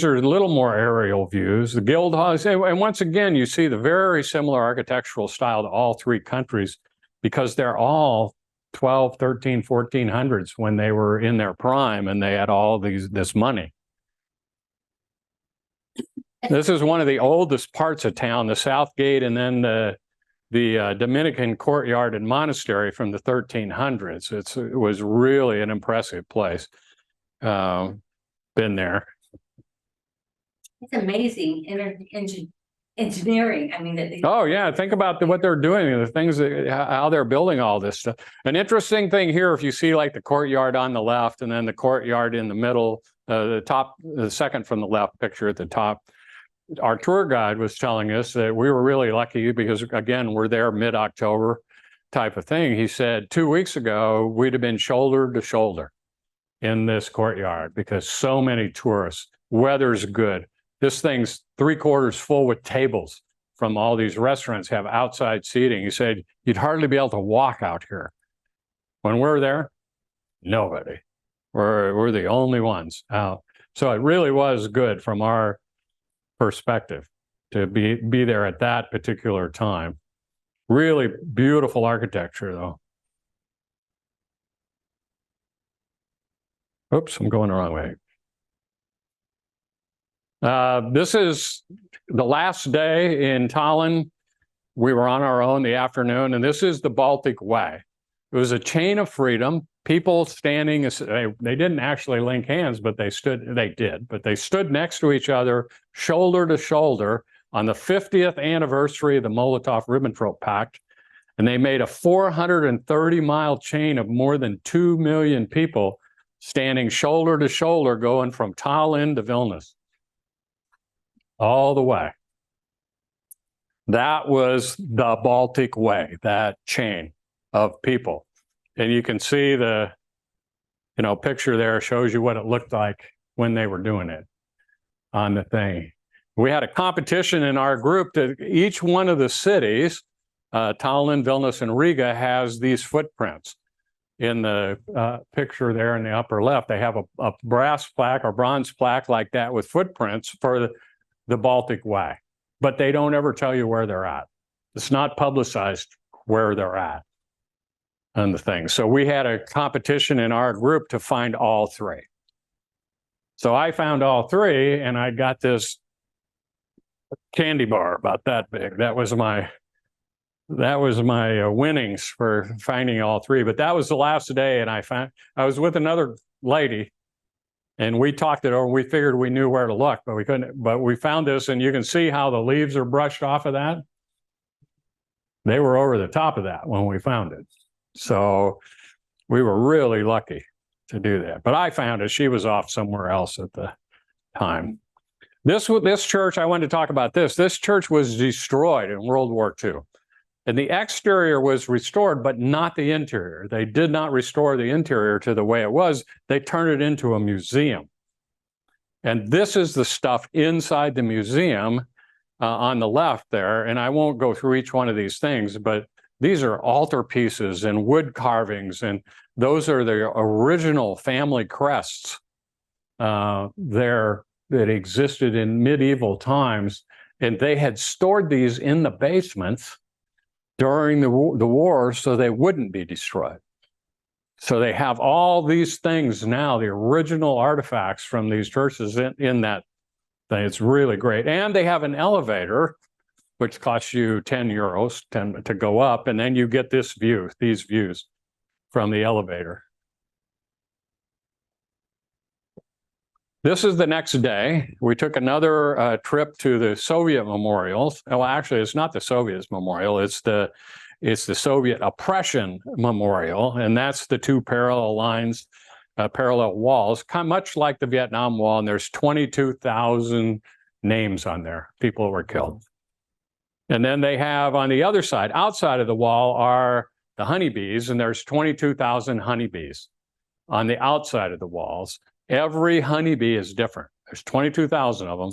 are a little more aerial views. The guild halls, and once again, you see the very similar architectural style to all three countries because they're all 12, 13, 1400s when they were in their prime and they had all this money. This is one of the oldest parts of town, the South Gate, and then the Dominican courtyard and monastery from the 1300s. It was really an impressive place. Been there. It's amazing engineering. I mean, that they. Oh yeah, think about what they're doing, the things that how they're building all this stuff. An interesting thing here, if you see like the courtyard on the left and then the courtyard in the middle, the second from the left picture at the top. Our tour guide was telling us that we were really lucky because again, we're there mid-October type of thing. He said 2 weeks ago, we'd have been shoulder to shoulder in this courtyard because so many tourists, weather's good. This thing's 3/4 full with tables from all these restaurants have outside seating. He said, you'd hardly be able to walk out here. When we're there, nobody. We're the only ones out. So it really was good from our perspective to be there at that particular time. Really beautiful architecture though. Oops, I'm going the wrong way. This is the last day in Tallinn. We were on our own the afternoon, and this is the Baltic Way. It was a chain of freedom. People standing, they didn't actually link hands, but they stood next to each other, shoulder to shoulder on the 50th anniversary of the Molotov-Ribbentrop Pact. And they made a 430-mile chain of more than 2 million people standing shoulder to shoulder going from Tallinn to Vilnius. All the way. That was the Baltic Way, that chain of people. And you can see the, picture there shows you what it looked like when they were doing it on the thing. We had a competition in our group that each one of the cities, Tallinn, Vilnius, and Riga, has these footprints. In the picture there in the upper left, they have a brass plaque or bronze plaque like that with footprints for the Baltic Way, but they don't ever tell you where they're at. It's not publicized where they're at on the thing. So we had a competition in our group to find all three. So I found all three and I got this candy bar about that big. That was my winnings for finding all three. But that was the last day, and I was with another lady. And we talked it over. We figured we knew where to look, but we couldn't. But we found this, and you can see how the leaves are brushed off of that. They were over the top of that when we found it. So we were really lucky to do that. But I found it. She was off somewhere else at the time. This church, I wanted to talk about this. This church was destroyed in World War II. And the exterior was restored, but not the interior. They did not restore the interior to the way it was. They turned it into a museum. And this is the stuff inside the museum on the left there. And I won't go through each one of these things, but these are altar pieces and wood carvings. And those are the original family crests there that existed in medieval times. And they had stored these in the basements during the war so they wouldn't be destroyed. So they have all these things now, the original artifacts from these churches in that thing. It's really great. And they have an elevator, which costs you 10 euros to go up, and then you get these views from the elevator. This is the next day. We took another trip to the Soviet memorials. Well, actually, it's not the Soviet memorial. It's the Soviet oppression memorial, and that's the two parallel lines, parallel walls, much like the Vietnam Wall. And there's 22,000 names on there. People were killed. And then they have on the other side, outside of the wall, are the honeybees, and there's 22,000 honeybees on the outside of the walls. Every honeybee is different. There's 22,000 of them.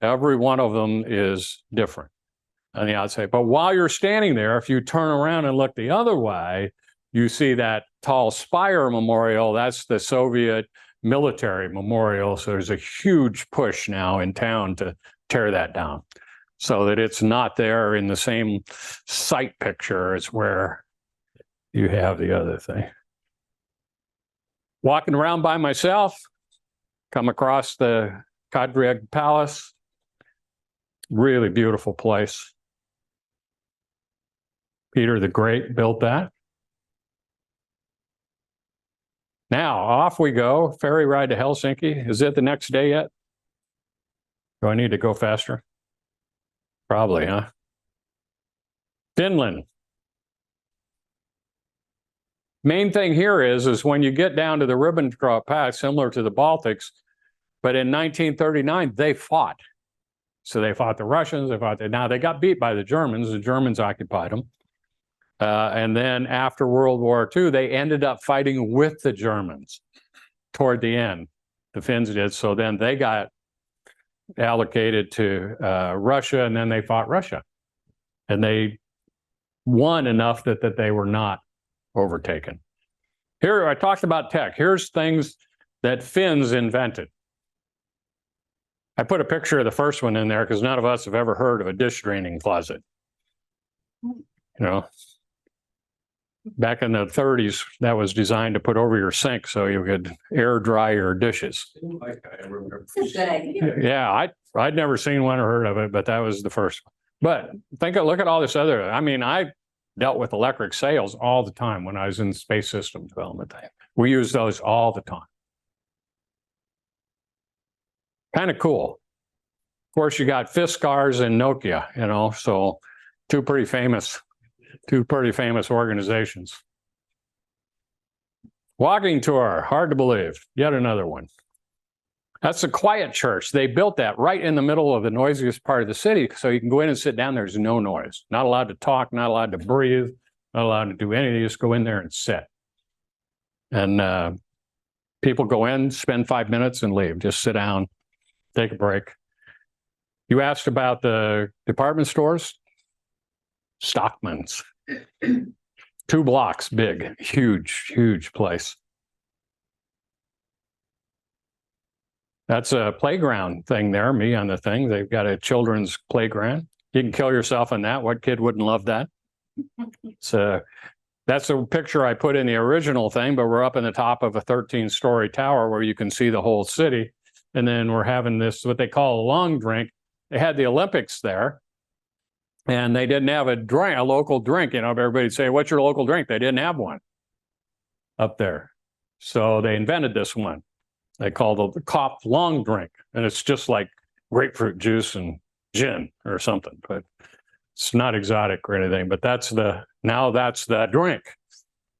Every one of them is different on the outside. But while you're standing there, if you turn around and look the other way, you see that tall spire memorial. That's the Soviet military memorial. So there's a huge push now in town to tear that down so that it's not there in the same site picture as where you have the other thing. Walking around by myself, come across the Kadriag Palace. Really beautiful place. Peter the Great built that. Now, off we go. Ferry ride to Helsinki. Is it the next day yet? Do I need to go faster? Probably, huh? Finland. Main thing here is when you get down to the Ribbentrop Pact, similar to the Baltics, but in 1939, they fought. So they fought the Russians, now they got beat by the Germans occupied them. And then after World War II, they ended up fighting with the Germans toward the end. The Finns did. So then they got allocated to Russia, and then they fought Russia. And they won enough that they were not overtaken. Here, I talked about tech. Here's things that Finns invented. I put a picture of the first one in there because none of us have ever heard of a dish draining closet. You know, back in the 30s, that was designed to put over your sink so you could air dry your dishes. I remember. It's a good idea. Yeah, I'd never seen one or heard of it, but that was the first one. But look at all this other. I mean, I dealt with electric sails all the time when I was in the space system development thing. We use those all the time. Kind of cool. Of course, you got Fiskars and Nokia, you know, so two pretty famous organizations. Walking tour, hard to believe. Yet another one. That's the quiet church. They built that right in the middle of the noisiest part of the city, so you can go in and sit down. There's no noise. Not allowed to talk, not allowed to breathe, not allowed to do anything. You just go in there and sit. And people go in, spend 5 minutes, and leave. Just sit down, take a break. You asked about the department stores. Stockman's. 2 blocks big, huge place. That's a playground thing there, me on the thing. They've got a children's playground. You can kill yourself on that. What kid wouldn't love that? So that's a picture I put in the original thing, but we're up in the top of a 13-story tower where you can see the whole city. And then we're having this, what they call a long drink. They had the Olympics there, and they didn't have a local drink. You know, everybody'd say, what's your local drink? They didn't have one up there. So they invented this one. They call it the Kop long drink. And it's just like grapefruit juice and gin or something, but it's not exotic or anything. But that's the drink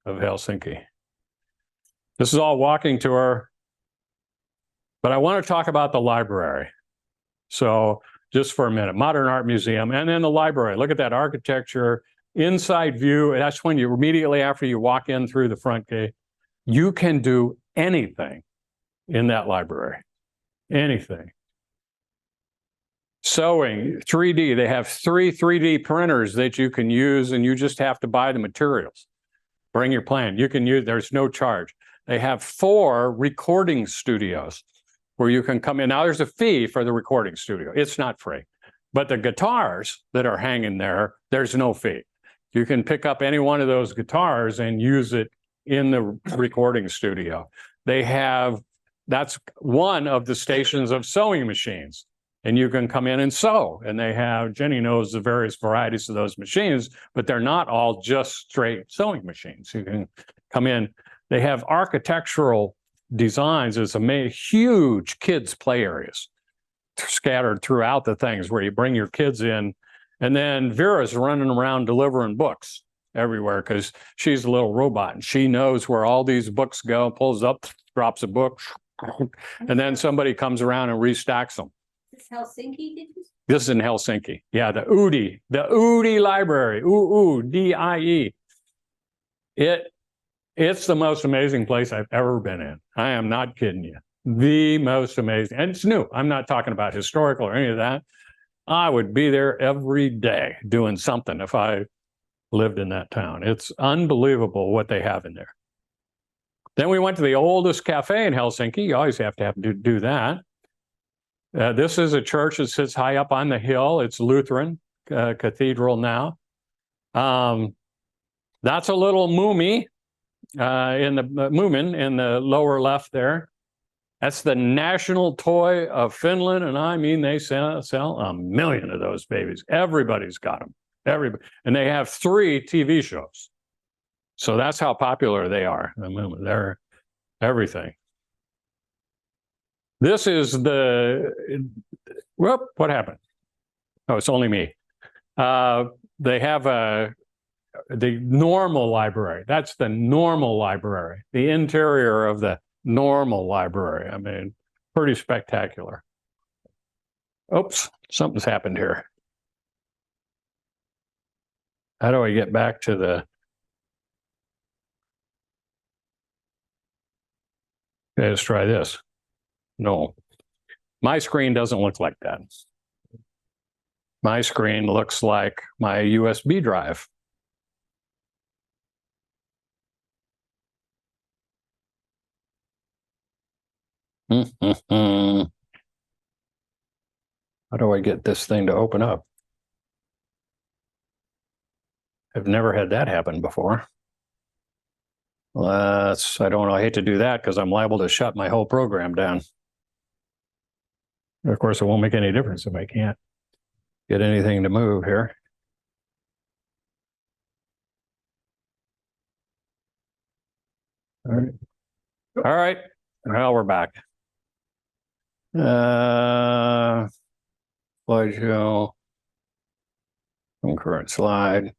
of Helsinki. This is all walking tour. But I want to talk about the library. So just for a minute, Modern Art Museum, and then the library. Look at that architecture, inside view. That's when you immediately after you walk in through the front gate, you can do anything in that library, anything. Sewing, 3D, they have 3 3D printers that you can use, and you just have to buy the materials. Bring your plan. You can use, there's no charge. They have 4 recording studios where you can come in. Now there's a fee for the recording studio. It's not free. But the guitars that are hanging there, there's no fee. You can pick up any one of those guitars and use it in the recording studio. They have, that's one of the stations of sewing machines. And you can come in and sew. And they have, Jenny knows the various varieties of those machines, but they're not all just straight sewing machines. You can come in. They have architectural designs as huge kids' play areas scattered throughout the things where you bring your kids in. And then Vera's running around delivering books everywhere because she's a little robot and she knows where all these books go, pulls up, drops a book, and then somebody comes around and restacks them. It's Helsinki, did you? This is in Helsinki. Yeah, the Udi Library, D-I-E. It's the most amazing place I've ever been in. I am not kidding you. The most amazing. And it's new. I'm not talking about historical or any of that. I would be there every day doing something if I lived in that town. It's unbelievable what they have in there. Then we went to the oldest cafe in Helsinki. You always have to do that. This is a church that sits high up on the hill. It's Lutheran cathedral now. That's a little Moomin in the lower left there. That's the national toy of Finland, and I mean they sell 1 million of those babies. Everybody's got them. Everybody, and they have 3 TV shows. So that's how popular they are. I mean, they're everything. This is what happened? Oh, it's only me. They have the normal library. That's the normal library, the interior of the normal library. I mean, pretty spectacular. Oops, something's happened here. How do I get back to the... Okay, let's try this. No, my screen doesn't look like that. My screen looks like my USB drive. How do I get this thing to open up? I've never had that happen before. I don't know. I hate to do that because I'm liable to shut my whole program down. Of course, it won't make any difference if I can't get anything to move here. All right. All right. Well, we're back. Slideshow. Concurrent slide.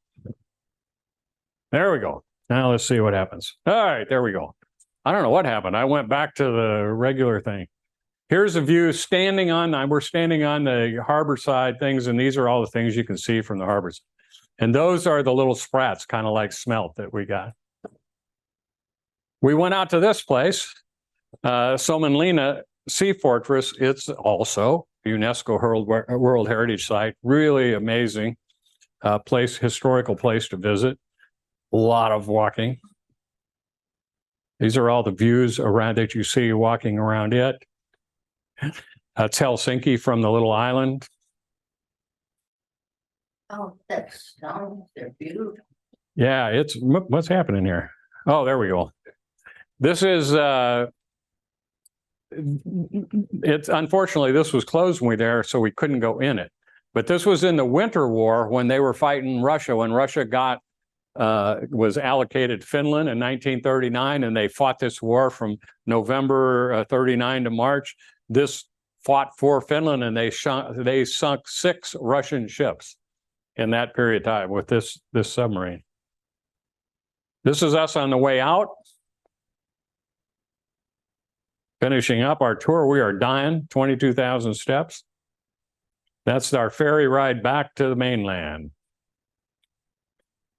There we go. Now let's see what happens. All right, there we go. I don't know what happened. I went back to the regular thing. Here's a view we're standing on the harbor side things, and these are all the things you can see from the harbors. And those are the little sprats, kind of like smelt that we got. We went out to this place, Somenlina Sea Fortress. It's also UNESCO World Heritage Site. Really amazing historical place to visit. A lot of walking. These are all the views around that you see walking around it. That's Helsinki from the little island. Oh, that's stones, they're beautiful. Yeah, what's happening here? Oh, there we go. This is it's unfortunately this was closed when we were there, so we couldn't go in it. But this was in the Winter War when they were fighting Russia, when Russia was allocated Finland in 1939, and they fought this war from November 39 to March. This fought for Finland, and they sunk 6 Russian ships in that period of time with this submarine. This is us on the way out. Finishing up our tour. We are dying, 22,000 steps. That's our ferry ride back to the mainland.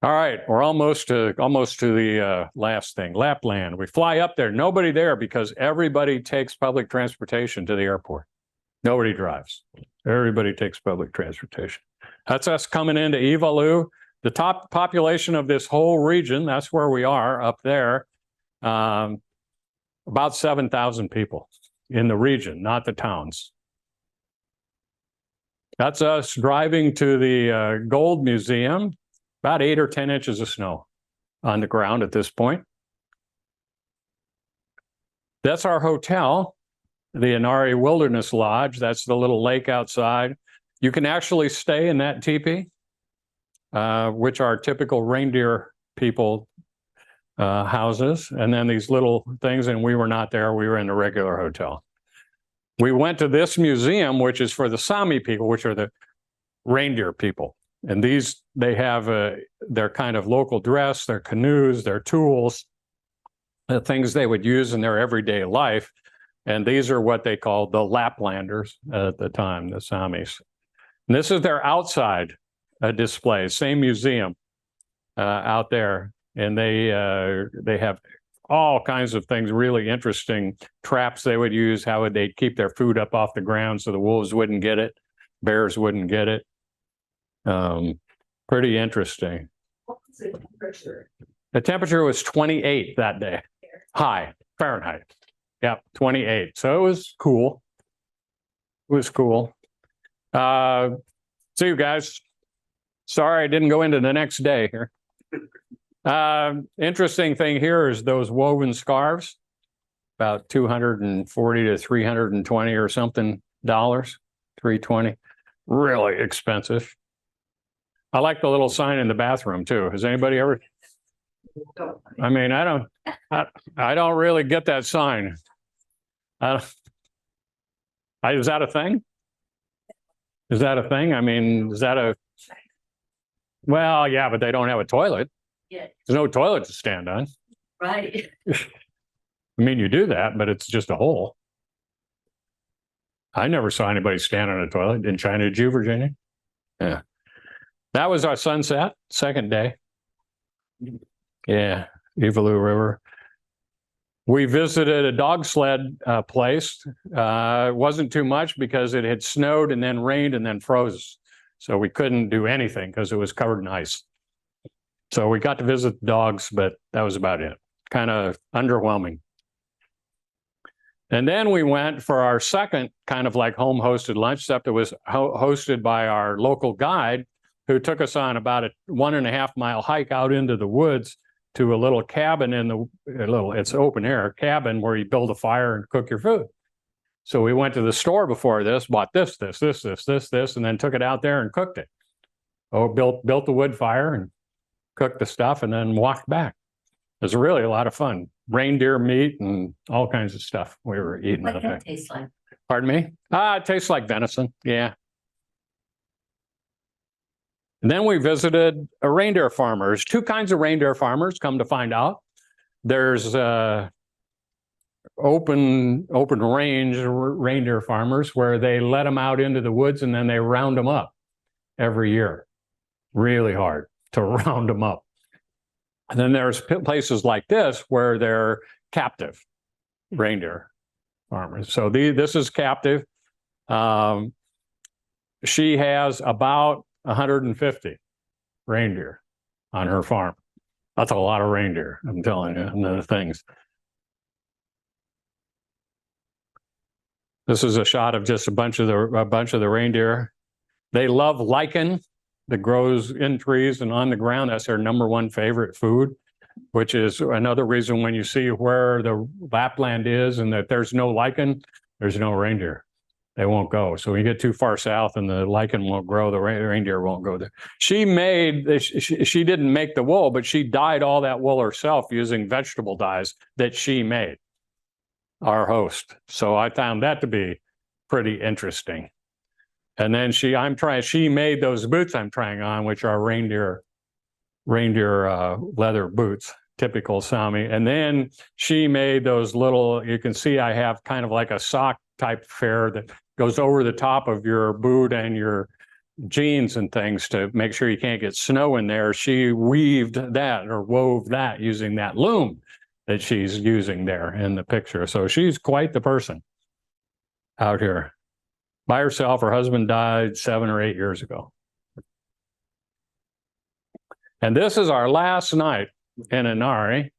All right, we're almost to the last thing, Lapland. We fly up there, nobody there because everybody takes public transportation to the airport. Nobody drives. Everybody takes public transportation. That's us coming into Ivalu. The top population of this whole region, that's where we are up there, about 7,000 people in the region, not the towns. That's us driving to the Gold Museum. About 8 or 10 inches of snow on the ground at this point. That's our hotel, the Inari Wilderness Lodge. That's the little lake outside. You can actually stay in that teepee, which are typical reindeer people houses. And then these little things, and we were not there. We were in the regular hotel. We went to this museum, which is for the Sami people, which are the reindeer people. And they have their kind of local dress, their canoes, their tools, the things they would use in their everyday life. And these are what they called the Laplanders at the time, the Samis. And this is their outside display, same museum out there. And they have all kinds of things, really interesting traps they would use. How would they keep their food up off the ground so the wolves wouldn't get it, bears wouldn't get it. Pretty interesting. What was the temperature? The temperature was 28 that day, high Fahrenheit. Yep, 28. So it was cool. It was cool. See you guys. Sorry, I didn't go into the next day here. Interesting thing here is those woven scarves, about 240 to 320 or something dollars, 320. Really expensive. I like the little sign in the bathroom too. Has anybody ever? I mean, I don't really get that sign. Is that a thing? Is that a thing? I mean, is that a? Well, yeah, but they don't have a toilet. Yeah, There's no toilet to stand on. right. I mean, you do that, but it's just a hole. I never saw anybody stand on a toilet in China. Did you, Virginia? Yeah. That was our sunset, second day. Yeah, Evalu River. We visited a dog sled place. It wasn't too much because it had snowed and then rained and then froze. So we couldn't do anything because it was covered in ice. So we got to visit the dogs, but that was about it. Kind of underwhelming. And then we went for our second kind of like home hosted lunch, except it was hosted by our local guide who took us on about a 1.5 mile hike out into the woods to a little cabin it's open air cabin where you build a fire and cook your food. So we went to the store before this, bought this, and then took it out there and cooked it. Built the wood fire and cooked the stuff and then walked back. It was really a lot of fun. Reindeer meat and all kinds of stuff we were eating What out that there. tastes like. Pardon me? It tastes like venison. Yeah. And then we visited a reindeer farmers. Two kinds of reindeer farmers, come to find out. There's open range reindeer farmers where they let them out into the woods and then they round them up every year. Really hard to round them up. And then there's places like this where they're captive reindeer farmers. So this is captive. She has about 150 reindeer on her farm. That's a lot of reindeer, I'm telling you, and the things. This is a shot of just a bunch of the reindeer. They love lichen that grows in trees and on the ground. That's their #1 favorite food, which is another reason when you see where the Lapland is and that there's no lichen, there's no reindeer. They won't go. So when you get too far south and the lichen won't grow, the reindeer won't go there. She didn't make the wool, but she dyed all that wool herself using vegetable dyes that she made, our host. So I found that to be pretty interesting. And then she made those boots I'm trying on, which are reindeer leather boots, typical Sami. And then she made those little, you can see I have kind of like a sock type fair that goes over the top of your boot and your jeans and things to make sure you can't get snow in there. She wove that using that loom that she's using there in the picture. So she's quite the person out here by herself. Her husband died 7 or 8 years ago. And this is our last night in Inari.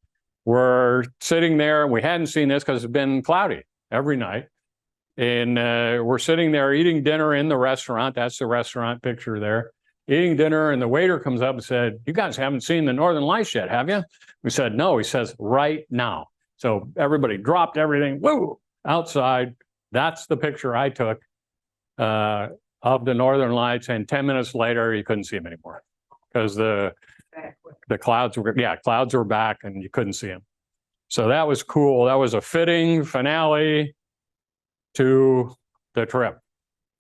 We're sitting there. We hadn't seen this because it's been cloudy every night. And we're sitting there eating dinner in the restaurant. That's the restaurant picture there. Eating dinner, and the waiter comes up and said, "You guys haven't seen the Northern Lights yet, have you?" We said, "No." He says, "Right now." So everybody dropped everything, woo, outside. That's the picture I took of the Northern Lights. And 10 minutes later, you couldn't see them anymore because the clouds were back and you couldn't see them. So that was cool. That was a fitting finale to the trip.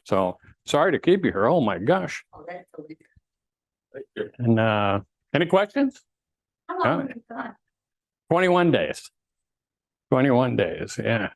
So sorry to keep you here. Oh my gosh. Oh, that's a little. And any questions? How long have you gone? 21 days. 21 days. Yeah.